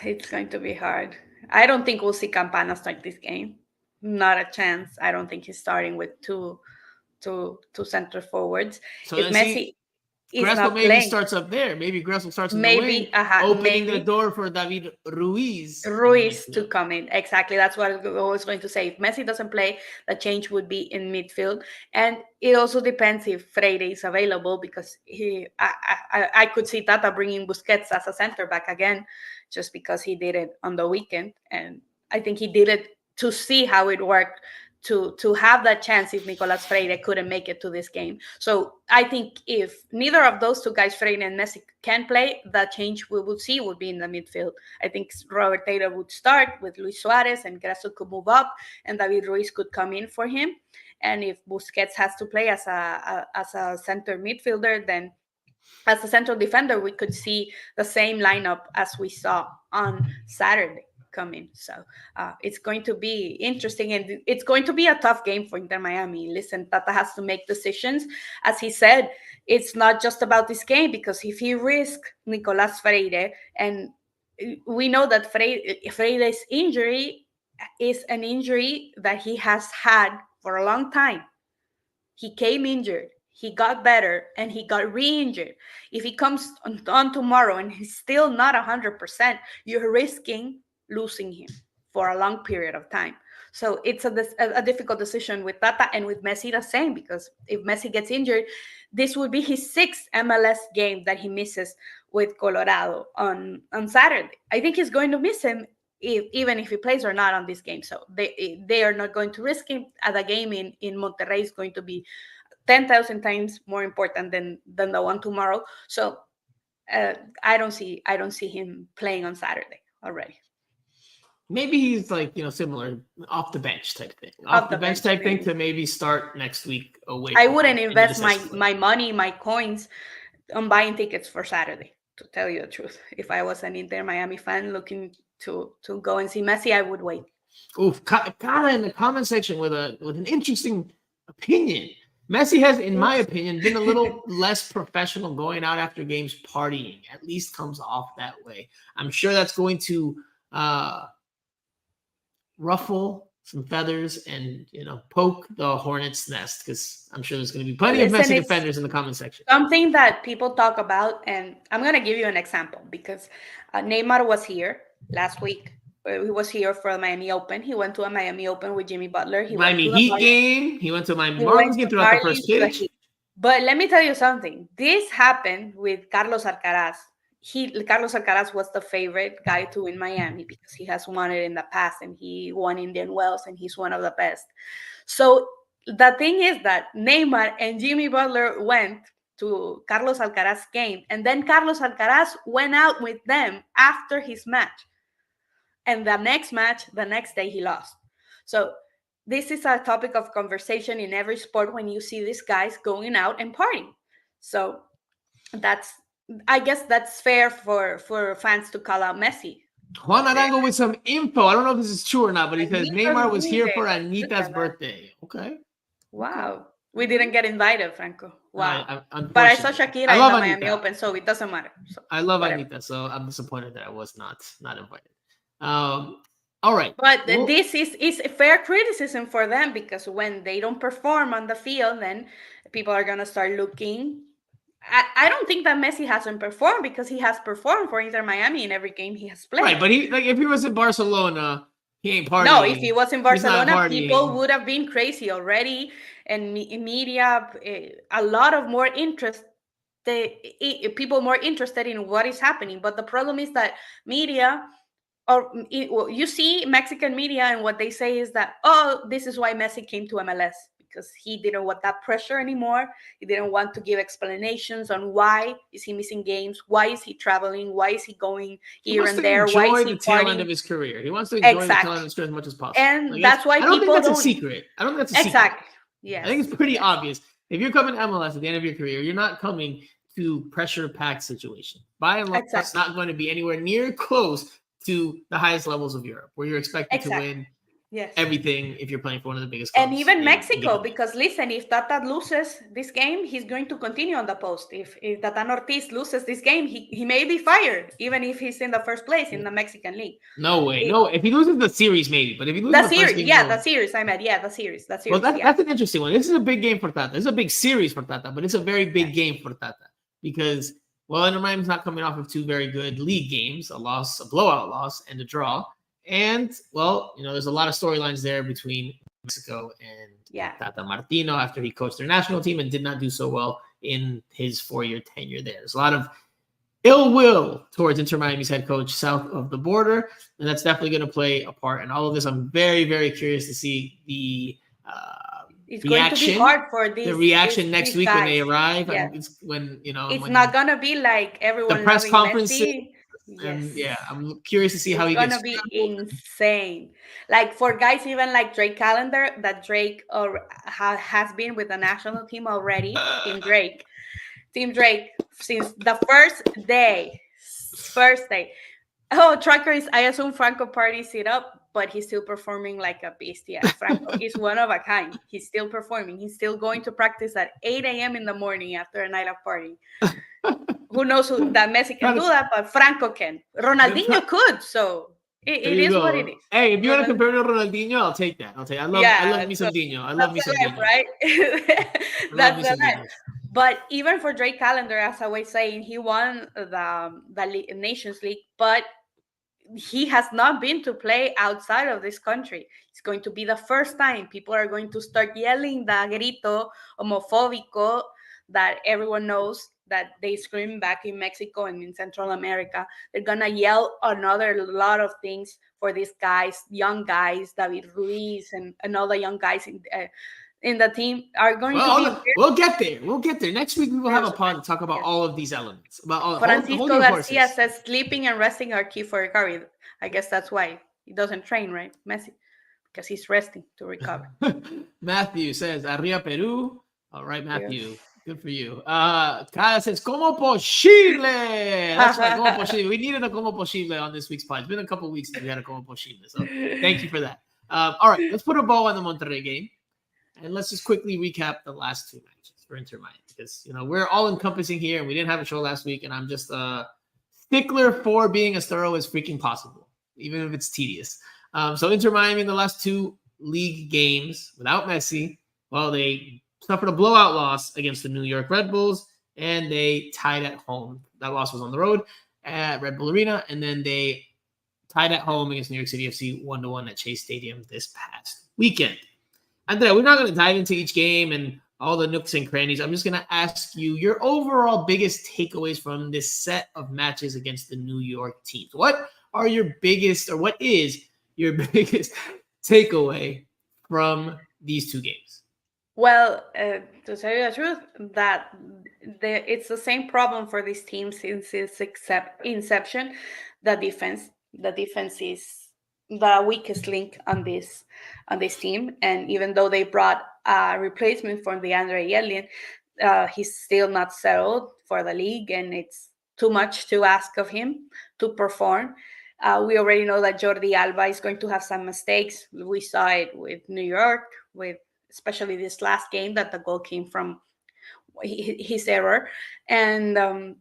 S2: It's going to be hard. I don't think we'll see Campana start this game. Not a chance. I don't think he's starting with two center forwards.
S1: So
S2: if Messi is
S1: Gressel
S2: not
S1: maybe
S2: playing,
S1: starts up there. Maybe Gressel starts in the wing, opening the door for David Ruiz
S2: to come in. Exactly. That's what I was going to say. If Messi doesn't play, the change would be in midfield. And it also depends if Freire is available, because I could see Tata bringing Busquets as a center back again, just because he did it on the weekend. And I think he did it to see how it worked, to have that chance if Nicolas Freire couldn't make it to this game. So I think if neither of those two guys, Freire and Messi, can play, the change we would see would be in the midfield. I think Robert Taylor would start with Luis Suarez, and Gressel could move up, and David Ruiz could come in for him. And if Busquets has to play as a center midfielder, then as a central defender, we could see the same lineup as we saw on Saturday coming. So it's going to be interesting, and it's going to be a tough game for Inter Miami. Listen, Tata has to make decisions. As he said, it's not just about this game, because if he risks Nicolas Freire, and we know that Freire's injury is an injury that he has had for a long time. He came injured, he got better, and he got re-injured. If he comes on tomorrow and he's still not 100%, you're risking losing him for a long period of time. So it's a difficult decision with Tata, and with Messi the same, because if Messi gets injured, this would be his 6th MLS game that he misses with Colorado on Saturday. I think he's going to miss him even if he plays or not on this game. So they are not going to risk him. The game in Monterrey is going to be 10,000 times more important than the one tomorrow. So I don't see him playing on Saturday already.
S1: Maybe he's similar off the bench type thing. Off the bench type thing to maybe start next week away.
S2: I wouldn't invest my money, my coins on buying tickets for Saturday, to tell you the truth. If I was an Inter Miami fan looking to go and see Messi, I would wait.
S1: Oof, Kara in the comment section with an interesting opinion. Messi has, in my opinion, been a little less professional going out after games partying. At least comes off that way. I'm sure that's going to ruffle some feathers and poke the hornet's nest, because I'm sure there's going to be plenty of Messi defenders in the comment section.
S2: Something that people talk about, and I'm going to give you an example, because Neymar was here last week. He was here for the Miami Open. He went to a Miami Open with Jimmy Butler. He
S1: Miami Heat game. He went to Miami Marlins game throughout the first pitch.
S2: But let me tell you something. This happened with Carlos Alcaraz. Carlos Alcaraz was the favorite guy to win Miami, because he has won it in the past, and he won Indian Wells, and he's one of the best. So the thing is that Neymar and Jimmy Butler went to Carlos Alcaraz game, and then Carlos Alcaraz went out with them after his match. And the next match, the next day, he lost. So this is a topic of conversation in every sport when you see these guys going out and partying. So I guess that's fair for fans to call out Messi.
S1: Juan Arango with some info. I don't know if this is true or not, but he says Neymar was here for Anita's birthday. Okay.
S2: Wow. We didn't get invited, Franco. Wow. But I saw Shakira
S1: I
S2: in
S1: love
S2: the
S1: Anita.
S2: Miami Open, so it doesn't matter. So,
S1: I love
S2: whatever.
S1: Anita, so I'm disappointed that I was not invited. All right.
S2: But this is fair criticism for them, because when they don't perform on the field, then people are going to start looking. I don't think that Messi hasn't performed, because he has performed for Inter Miami in every game he has played.
S1: Right, but if he was in Barcelona, he ain't partying.
S2: No, if he was in Barcelona, people would have been crazy already, and media, a lot of more interest. People more interested in what is happening. But the problem is that media, you see Mexican media, and what they say is that, oh, this is why Messi came to MLS, because he didn't want that pressure anymore. He didn't want to give explanations on why is he missing games, why is he traveling, why is he going here and there, why is he
S1: the tail end of his career. He wants to enjoy the tail end of his career as much as possible.
S2: And that's why
S1: I don't think that's a secret. I don't think that's a secret.
S2: Exactly. Yeah.
S1: I think it's pretty obvious. If you're coming to MLS at the end of your career, you're not coming to pressure-packed situation. By and large, it's not going to be anywhere near close to the highest levels of Europe, where you're expected to win everything if you're playing for one of the biggest clubs.
S2: And even Mexico, because listen, if Tata loses this game, he's going to continue on the post. If Tata Ortiz loses this game, he may be fired, even if he's in the first place in the Mexican League.
S1: No way. No, if he loses the series, maybe. But if he loses the
S2: series,
S1: first game,
S2: the series, I meant. Yeah, the series.
S1: Well, that's an interesting one. This is a big game for Tata. This is a big series for Tata, but it's a very big game for Tata, because, well, Inter Miami's not coming off of two very good league games, a blowout loss, and a draw. And, well, there's a lot of storylines there between Mexico and Tata Martino after he coached their national team and did not do so well in his 4-year tenure there. There's a lot of ill will towards Inter Miami's head coach south of the border, and that's definitely going to play a part in all of this. I'm very, very curious to see the
S2: it's
S1: reaction.
S2: Going to be hard for these,
S1: the reaction next
S2: these
S1: week
S2: guys.
S1: when they arrive.
S2: Yeah.
S1: It's when
S2: it's not going to be like everyone
S1: the press conferences.
S2: Messi.
S1: And I'm curious to see how he gets.
S2: It's gonna be insane. Like for guys even like Drake Calendar, that Drake has been with the national team already. Team Drake since the first day. Oh, Tracker is. I assume Franco parties it up, but he's still performing like a beast. Yeah, Franco is one of a kind. He's still performing. He's still going to practice at 8 a.m. in the morning after a night of partying. Who knows that Messi can do that, but Franco can. Ronaldinho could, so it is what it is.
S1: Hey, if you want to compare to Ronaldinho, I'll take that. I love me some Dino. I love me some Dino.
S2: Right? That's the life. But even for Drake Calendar, as I was saying, he won the Nations League, but he has not been to play outside of this country. It's going to be the first time. People are going to start yelling the grito homofóbico that everyone knows that they scream back in Mexico and in Central America. They're gonna yell another lot of things for these guys, young guys, David Ruiz and all the young guys in the team are going to be.
S1: We'll get there. Next week we will have a pod to talk about all of these elements.
S2: Francisco Garcia says sleeping and resting are key for recovery. I guess that's why he doesn't train, right, Messi? Because he's resting to recover.
S1: Matthew says, Arriba Peru. All right, Matthew. Yeah. Good for you. Kyle says, ¿Cómo posible? That's right, ¿Cómo posible? We needed a ¿Cómo posible on this week's pod. It's been a couple of weeks since we had a ¿Cómo posible. So thank you for that. All right, let's put a bow on the Monterrey game. And let's just quickly recap the last two matches for Inter Miami. Because, we're all encompassing here, and we didn't have a show last week, and I'm just a stickler for being as thorough as freaking possible, even if it's tedious. So Inter Miami in the last two league games without Messi, well, they suffered a blowout loss against the New York Red Bulls, and they tied at home. That loss was on the road at Red Bull Arena, and then they tied at home against New York City FC 1-1 at Chase Stadium this past weekend. Andrea, we're not going to dive into each game and all the nooks and crannies. I'm just going to ask you your overall biggest takeaways from this set of matches against the New York teams. What is your biggest takeaway from these two games?
S2: Well, to tell you the truth, that it's the same problem for this team since its inception. The defense is the weakest link on this team. And even though they brought a replacement for DeAndre Yedlin, he's still not settled for the league, and it's too much to ask of him to perform. We already know that Jordi Alba is going to have some mistakes. We saw it with New York, with especially this last game, that the goal came from his error. And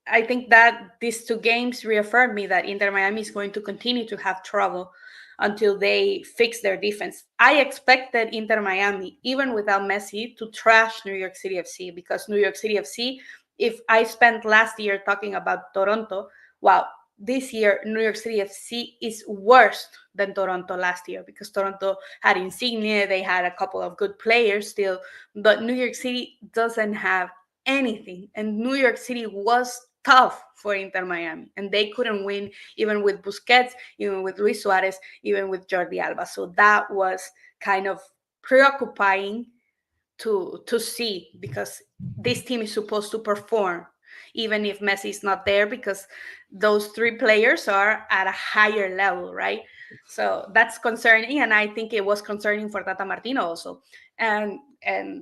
S2: I think that these two games reaffirmed me that Inter Miami is going to continue to have trouble until they fix their defense. I expected Inter Miami, even without Messi, to trash New York City FC, because New York City FC, if I spent last year talking about Toronto, wow, this year New York City FC is worse than Toronto last year, because Toronto had Insigne, they had a couple of good players still, but New York City doesn't have anything. And New York City was tough for Inter Miami, and they couldn't win even with Busquets, even with Luis Suarez, even with Jordi Alba. So that was kind of preoccupying to see, because this team is supposed to perform even if Messi is not there, because those three players are at a higher level, right? So that's concerning, and I think it was concerning for Tata Martino also. And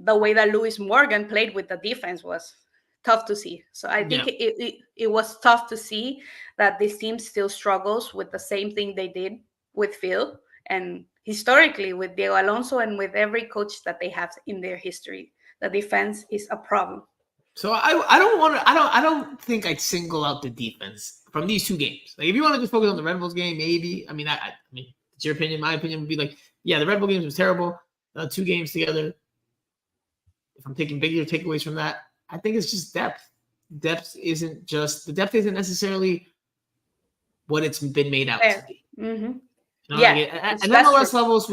S2: the way that Luis Morgan played with the defense was tough to see. So I think it was tough to see that this team still struggles with the same thing they did with Phil, and historically with Diego Alonso, and with every coach that they have in their history. The defense is a problem.
S1: So I don't think I'd single out the defense from these two games. Like, if you want to just focus on the Red Bulls game, maybe. I mean, it's your opinion. My opinion would be like, yeah, the Red Bull games was terrible. 2 games together. If I'm taking bigger takeaways from that, I think it's just depth. Depth isn't necessarily what it's been made out to be.
S2: Mm-hmm.
S1: You know,
S2: Yeah,
S1: like, at MLS levels,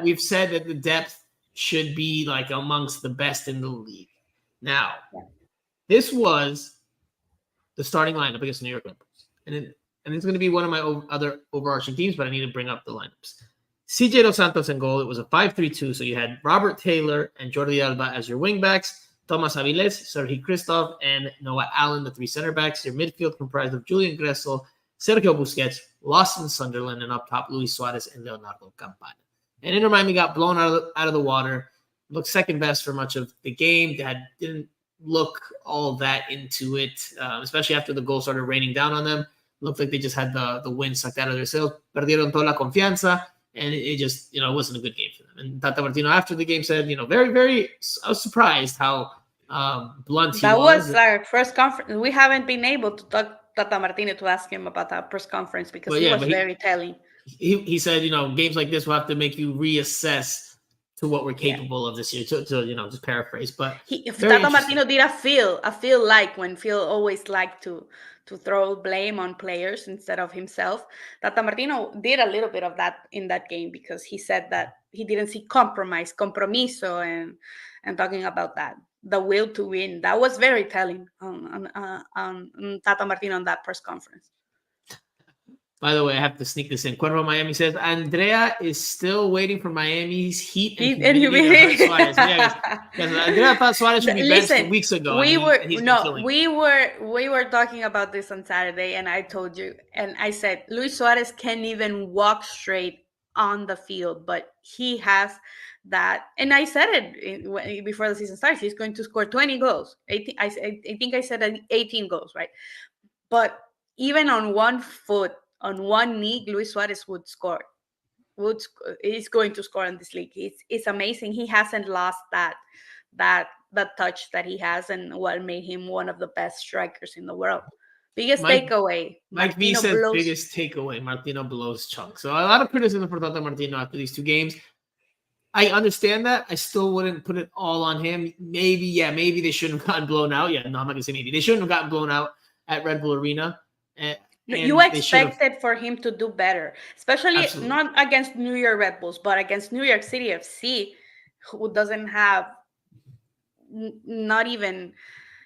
S1: we've said that the depth should be like amongst the best in the league. Now, this was the starting lineup against the New York Red Bulls. And it's going to be one of my other overarching teams, but I need to bring up the lineups. CJ Dos Santos in goal. It was a 5-3-2, so you had Robert Taylor and Jordi Alba as your wingbacks, Thomas Avilés, Sergi Christoph, and Noah Allen, the 3 center backs. Your midfield comprised of Julian Gressel, Sergio Busquets, Lawson Sunderland, and up top, Luis Suarez and Leonardo Campana. And Inter Miami got blown out of the water. Looked second best for much of the game. Didn't look all that into it, especially after the goal started raining down on them. Looked like they just had the wind sucked out of their sails. Perdieron toda la confianza, and it just, it wasn't a good game for them. And Tata Martino after the game said, very, very, I was surprised how blunt he was.
S2: That was our first conference. We haven't been able to talk Tata Martino to ask him about that press conference, because he was very telling.
S1: He said, games like this will have to make you reassess to what we're capable of this year, to just paraphrase. But
S2: Tata Martino did a feel like when Phil always liked to throw blame on players instead of himself. Tata Martino did a little bit of that in that game, because he said that he didn't see compromiso, and talking about that, the will to win. That was very telling on Tata Martino on that press conference.
S1: By the way, I have to sneak this in. Cuervo Miami says, Andrea is still waiting for Miami's heat and humidity to hurt Suarez. Because Andrea thought Suarez should be benched weeks ago.
S2: We were talking about this on Saturday, and I told you, and I said, Luis Suarez can't even walk straight on the field, but he has that. And I said it before the season starts. He's going to score 20 goals. I think I said 18 goals, right? But even on one foot, on one knee, Luis Suarez would score. He's going to score in this league. It's amazing. He hasn't lost that touch that he has, and what made him one of the best strikers in the world. Biggest takeaway.
S1: Mike V says biggest takeaway. Martino blows chunks. So a lot of criticism for Tata Martino after these 2 games. I understand that. I still wouldn't put it all on him. Maybe they shouldn't have gotten blown out. Yeah, no, I'm not gonna say maybe. They shouldn't have gotten blown out at Red Bull Arena.
S2: You expected for him to do better, especially not against New York Red Bulls, but against New York City FC, who doesn't have,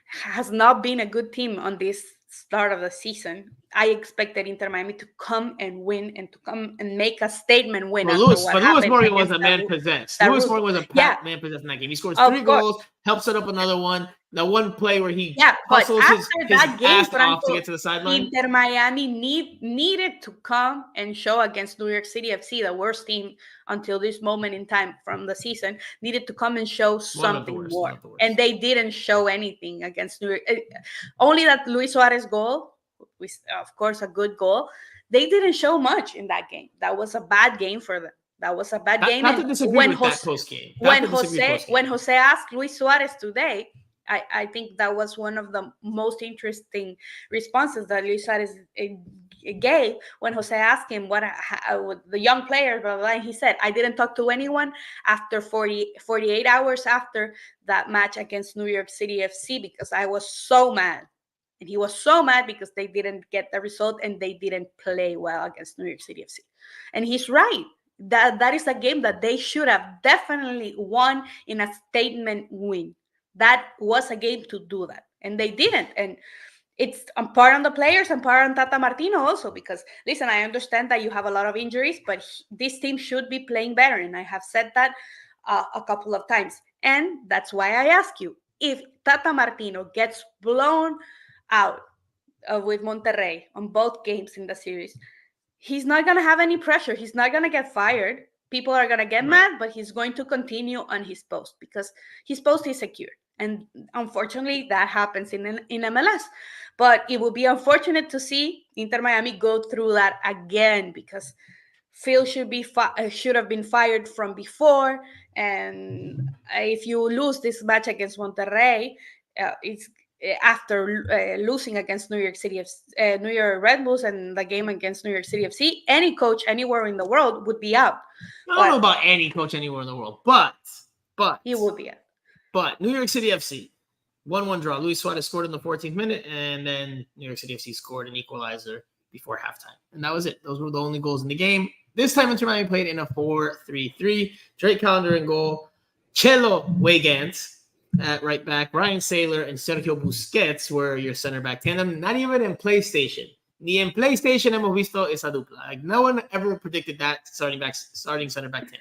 S2: has not been a good team on this start of the season. I expected Inter Miami to come and win, and to come and make a statement win.
S1: Luis Morgan was a man possessed. Luis Morgan was a man possessed in that game. He scores 3 goals, helps set up another one. The one play where he
S2: Yeah, but
S1: hustles
S2: after
S1: his
S2: that game,
S1: ass off to
S2: Franco,
S1: get to the sideline.
S2: Inter Miami needed to come and show against New York City FC, the worst team until this moment in time from the season, needed to come and show something more. And they didn't show anything against New York. Only that Luis Suarez goal, was, of course, a good goal. They didn't show much in that game. That was a bad game for them. That was a bad game.
S1: Not to disagree with that post game.
S2: When Jose asked Luis Suarez today, I think that was one of the most interesting responses that Luis Suarez gave when Jose asked him what the young player, blah, blah, blah, and he said, I didn't talk to anyone after 48 hours after that match against New York City FC because I was so mad. And he was so mad because they didn't get the result and they didn't play well against New York City FC. And he's right. That is a game that they should have definitely won in a statement win. That was a game to do that. And they didn't. And it's part on the players and part on Tata Martino also because, listen, I understand that you have a lot of injuries, but this team should be playing better. And I have said that a couple of times. And that's why I ask you, if Tata Martino gets blown out with Monterrey on both games in the series, he's not going to have any pressure. He's not going to get fired. People are going to get mad, but he's going to continue on his post because his post is secure. And unfortunately, that happens in MLS. But it will be unfortunate to see Inter Miami go through that again because Phil should have been fired from before. And if you lose this match against Monterrey, it's after losing against New York Red Bulls and the game against New York City FC, any coach anywhere in the world would be out.
S1: I don't know about any coach anywhere in the world, but
S2: he would be out.
S1: But New York City FC, 1-1 draw. Luis Suarez scored in the 14th minute, and then New York City FC scored an equalizer before halftime. And that was it. Those were the only goals in the game. This time, Inter Miami played in a 4-3-3. Drake Callender in goal. Chelo Weigandt at right back. Ryan Saylor and Sergio Busquets were your center back tandem. Not even in PlayStation. Ni en PlayStation hemos visto esa dupla. Like, no one ever predicted that starting center back tandem.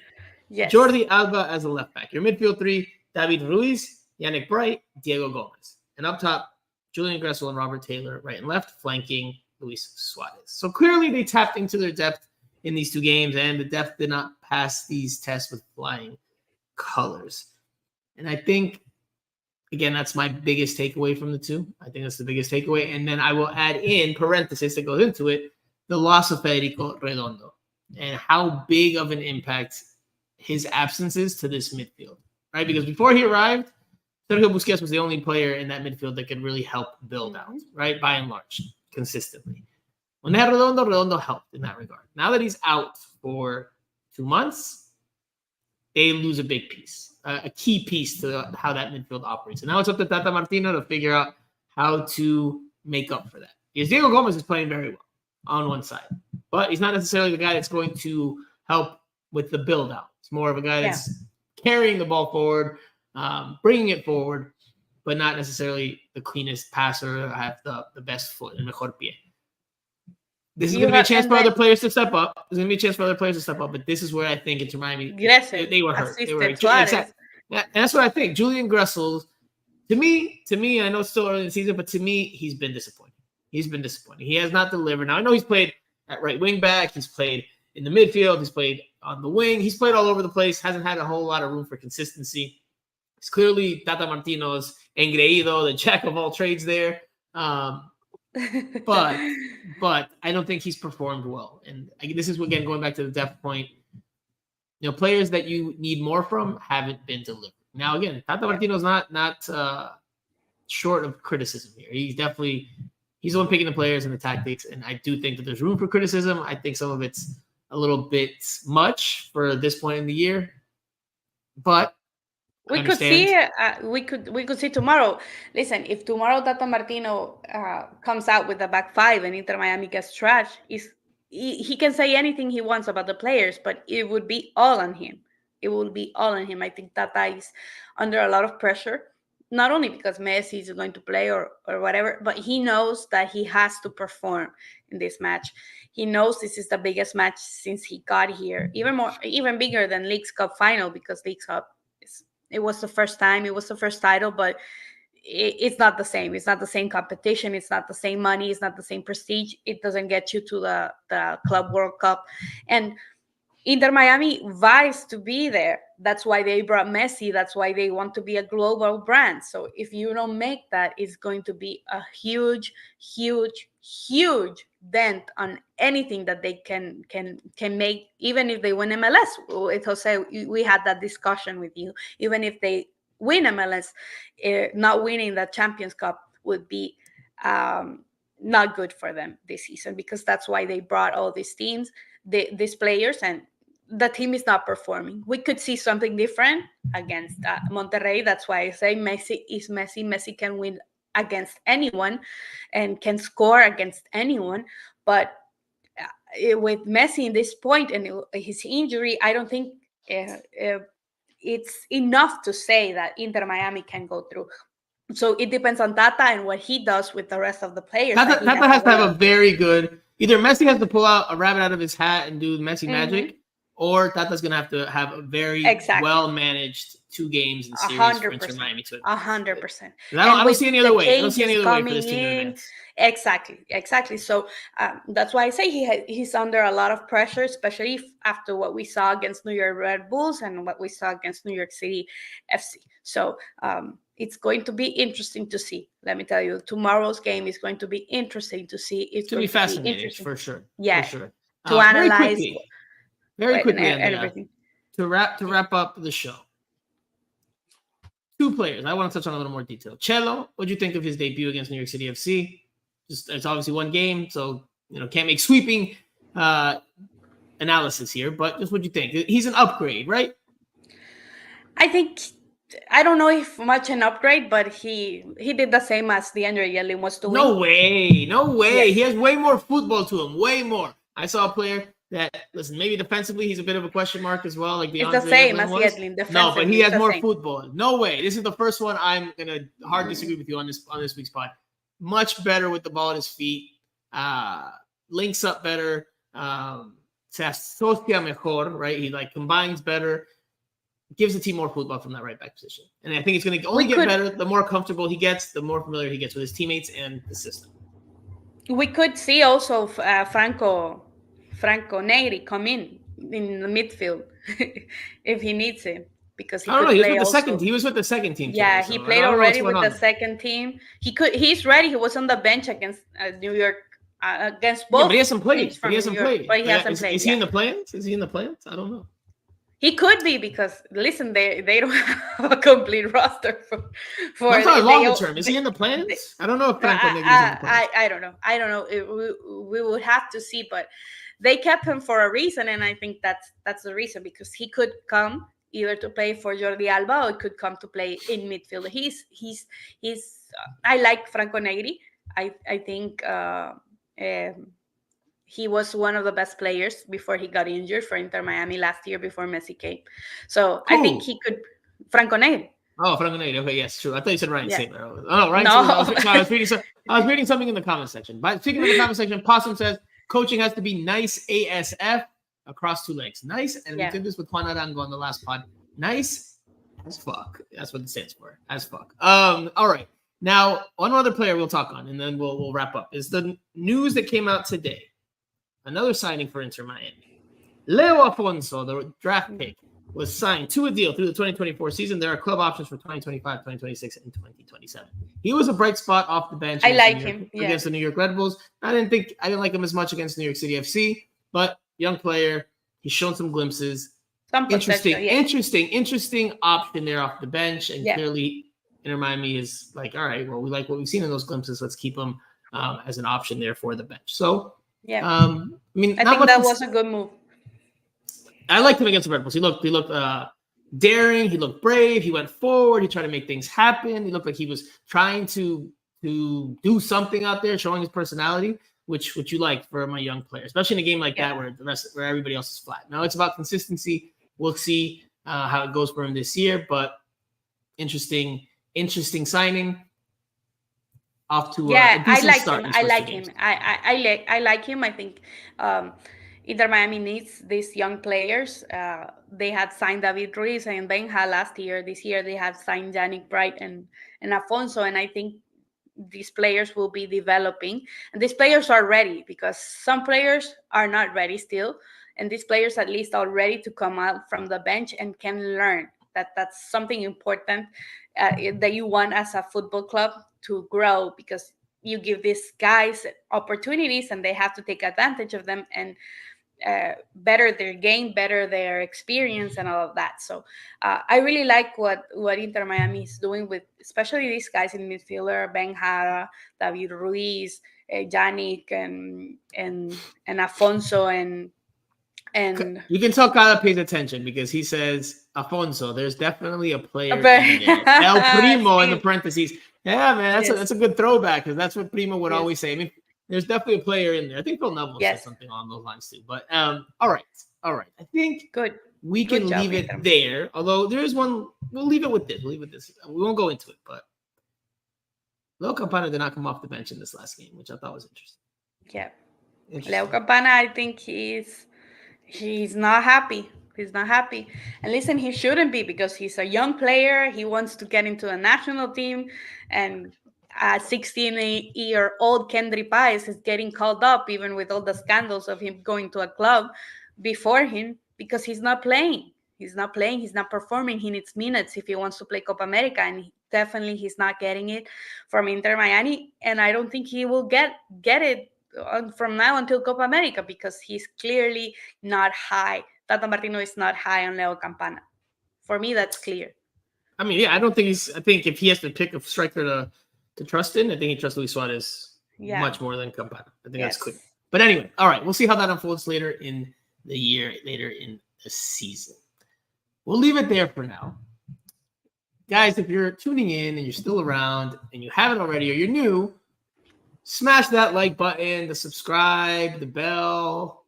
S2: Yes.
S1: Jordi Alba as a left back. Your midfield three, David Ruiz, Yannick Bright, Diego Gomez. And up top, Julian Gressel and Robert Taylor, right and left, flanking Luis Suarez. So clearly they tapped into their depth in these two games, and the depth did not pass these tests with flying colors. And I think, again, that's my biggest takeaway from the two. I think that's the biggest takeaway. And then I will add in parenthesis that goes into it, the loss of Federico Redondo and how big of an impact his absence is to this midfield, right? Because before he arrived, Sergio Busquets was the only player in that midfield that could really help build out, right? By and large, consistently. When they had Redondo helped in that regard. Now that he's out for 2 months, they lose a big piece, a key piece to how that midfield operates. And now it's up to Tata Martino to figure out how to make up for that. Because Diego Gomez is playing very well on one side, but he's not necessarily the guy that's going to help with the build out. It's more of a guy that's carrying the ball forward, bringing it forward, but not necessarily the cleanest passer or have the best foot and mejor pie. This is going to be a chance for other players to step up. There's going to be a chance for other players to step up, but this is where I think Inter Miami, they were hurt. They were exactly. And that's what I think. Julian Gressel, to me, I know it's still early in the season, but to me, he's been disappointing. He has not delivered. Now, I know he's played at right wing back. He's played in the midfield. He's played on the wing. He's played all over the place. Hasn't had a whole lot of room for consistency. It's clearly Tata Martino's engreído, the jack of all trades there. But I don't think he's performed well. And this is, again, going back to the depth point. You know, players that you need more from haven't been delivered. Now, again, Tata Martino's not short of criticism here. He's the one picking the players and the tactics, and I do think that there's room for criticism. I think some of it's a little bit much for this point in the year, but
S2: we could see tomorrow. Listen, if tomorrow Tata Martino comes out with the back five and Inter Miami gets trashed, he can say anything he wants about the players, but it would be all on him. I think Tata is under a lot of pressure, not only because Messi is going to play or whatever, but he knows that he has to perform in this match. He knows this is the biggest match since he got here, even bigger than Leagues Cup final, because Leagues Cup it was the first time, it was the first title, but it's not the same. It's not the same competition. It's not the same money. It's not the same prestige. It doesn't get you to the Club World Cup. And Inter Miami vies to be there. That's why they brought Messi. That's why they want to be a global brand. So if you don't make that, it's going to be a huge, huge, huge dent on anything that they can make, even if they win MLS. With Jose, we had that discussion with you. Even if they win MLS, not winning the Champions Cup would be not good for them this season, because that's why they brought all these teams, these players, and the team is not performing. We could see something different against Monterrey. That's why I say Messi is Messi. Messi can win against anyone and can score against anyone. But with Messi in this point and his injury, I don't think it's enough to say that Inter Miami can go through. So it depends on Tata and what he does with the rest of the players.
S1: Tata has to have a very good. Either Messi has to pull out a rabbit out of his hat and do Messi magic, or Tata's going to have a very well-managed 2 games in series for Inter Miami.
S2: 100%.
S1: I don't see any other way. I don't see any other way for this team to advance.
S2: Exactly. So that's why I say he's under a lot of pressure, especially after what we saw against New York Red Bulls and what we saw against New York City FC. So it's going to be interesting to see. Let me tell you, tomorrow's game is going to be interesting to see. It's going to be
S1: fascinating for sure.
S2: Yeah,
S1: for sure.
S2: To analyze
S1: very quickly, and everything. To wrap up the show. 2 players I want to touch on a little more detail. Chelo, what do you think of his debut against New York City FC? It's obviously 1 game, so can't make sweeping analysis here, but just what do you think? He's an upgrade, right?
S2: I don't know if much an upgrade, but he did the same as DeAndre Yedlin was doing.
S1: No way. Yes. He has way more football to him, way more. I saw a player that, listen, maybe defensively he's a bit of a question mark as well. Like
S2: it's the same as Yedlin.
S1: No, but he has more football. No way. This is the first one I'm gonna hard disagree with you on this week's pod. Much better with the ball at his feet. Links up better. Se asocia mejor, right? He combines better. Gives the team more football from that right back position. And I think it's going to only get better. The more comfortable he gets, the more familiar he gets with his teammates and the system.
S2: We could see also Franco Negri come in the midfield if he needs it, because he
S1: He was with the second team.
S2: Yeah, he played already with the second team. He's ready. He was on the bench against New York against both.
S1: Yeah, but he hasn't played.
S2: But he hasn't played.
S1: Is he in the plans? I don't know.
S2: He could be, because listen, they don't have a complete roster for
S1: I'm talking longer term. Is he in the plans? I don't know if Franco Negri's in the plans.
S2: I don't know. We would have to see, but they kept him for a reason, and I think that's the reason, because he could come either to play for Jordi Alba or he could come to play in midfield. He's I like Franco Negri. I think he was one of the best players before he got injured for Inter Miami last year before Messi came. So I think he could. Franco Negri.
S1: Oh, Franco Negri. Okay, yes, true. I thought you said Ryan Saber. Oh, no, Ryan Saber. I was reading something in the comment section. But speaking of the comment section, Possum says coaching has to be nice ASF across 2 legs. Nice, and we did this with Juan Arango on the last pod. Nice as fuck. That's what it stands for. As fuck. All right. Now, one other player we'll talk on, and then we'll wrap up, is the news that came out today. Another signing for Inter Miami. Leo Afonso, the draft pick, was signed to a deal through the 2024 season. There are club options for 2025, 2026, and 2027. He was a bright spot off the bench.
S2: I like him
S1: against the New York Red Bulls. I didn't like him as much against New York City FC, but young player. He's shown some glimpses. Interesting option there off the bench, and clearly Inter Miami is like, all right, well, we like what we've seen in those glimpses. Let's keep him as an option there for the bench. So.
S2: Yeah, I think that was a good move.
S1: I liked him against the Red Bulls. He looked daring. He looked brave. He went forward. He tried to make things happen. He looked like he was trying to do something out there, showing his personality, which you like from a young player, especially in a game like that where everybody else is flat. Now it's about consistency. We'll see how it goes for him this year, but interesting signing. Off to
S2: I like him. I like him. I think Inter Miami needs these young players. They had signed David Ruiz and Benja last year. This year they have signed Yannick Bright and Afonso, and I think these players will be developing. And these players are ready, because some players are not ready still, and these players at least are ready to come out from the bench and can learn. That's something important that you want as a football club to grow, because you give these guys opportunities and they have to take advantage of them and better their game, better their experience, and all of that. So I really like what Inter Miami is doing with, especially these guys in midfielder, Benja, David Ruiz, Yannick, and Afonso, and
S1: you can tell Kyle pays attention because he says Afonso. There's definitely a player in there. El Primo in the parentheses. Yeah, man, that's a good throwback, because that's what Primo would always say. I mean, there's definitely a player in there. I think Phil Neville said something along those lines too. But all right. I think we can leave it there. Although there is one, we'll leave it with this. We won't go into it, but Leo Campana did not come off the bench in this last game, which I thought was interesting.
S2: Yeah, Leo Campana, I think he's not happy. He's not happy. And listen, he shouldn't be, because he's a young player. He wants to get into a national team, and 16-year-old Kendry Páez is getting called up, even with all the scandals of him going to a club before him, because he's not playing. He's not performing. He needs minutes if he wants to play Copa America, and he's not getting it from Inter Miami. And I don't think he will get it from now until Copa America, because he's clearly not high. Tata Martino is not high on Leo Campana. For me, that's clear.
S1: I mean, yeah, I think if he has to pick a striker to trust in, I think he trusts Luis Suarez much more than Campana. I think that's clear. But anyway, all right, we'll see how that unfolds later in the year, later in the season. We'll leave it there for now. Guys, if you're tuning in and you're still around and you haven't already, or you're new, smash that like button, the subscribe, the bell,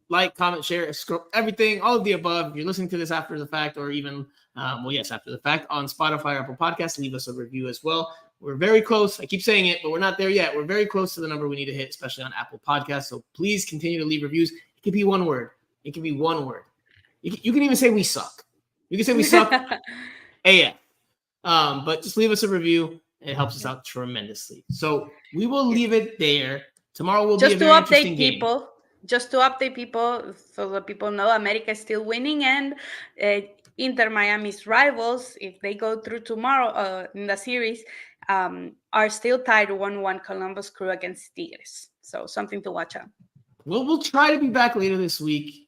S1: like, comment, share, everything, all of the above. If you're listening to this after the fact, or even, after the fact, on Spotify or Apple Podcasts, leave us a review as well. We're very close. I keep saying it, but we're not there yet. We're very close to the number we need to hit, especially on Apple Podcasts. So please continue to leave reviews. It could be one word. You can even say we suck. You can say we suck. AF. But just leave us a review. It helps us out tremendously. So we will leave it there. Tomorrow will be a very interesting game.
S2: Just to update people, so that people know America is still winning, and Inter Miami's rivals, if they go through tomorrow in the series, are still tied 1-1 Columbus Crew against Tigres. So something to watch out.
S1: We'll try to be back later this week,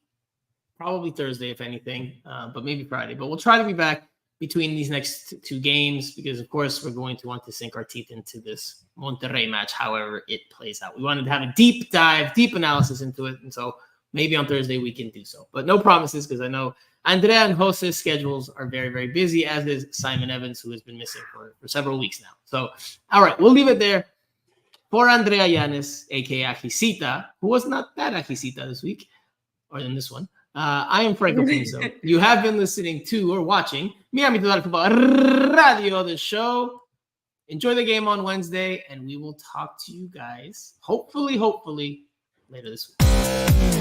S1: probably Thursday, if anything, but maybe Friday. But we'll try to be back between these next two games, because, of course, we're going to want to sink our teeth into this Monterrey match, however it plays out. We wanted to have a deep dive, deep analysis into it, and so maybe on Thursday we can do so. But no promises, because I know Andrea and Jose's schedules are very, very busy, as is Simon Evans, who has been missing for several weeks now. So, all right, we'll leave it there. For Andrea Llanes, a.k.a. Ajicita, who was not that Ajicita this week, or in this one, I am Franco Pinzo. You have been listening to or watching Miami Futbol Radio, the show. Enjoy the game on Wednesday, and we will talk to you guys, hopefully, later this week.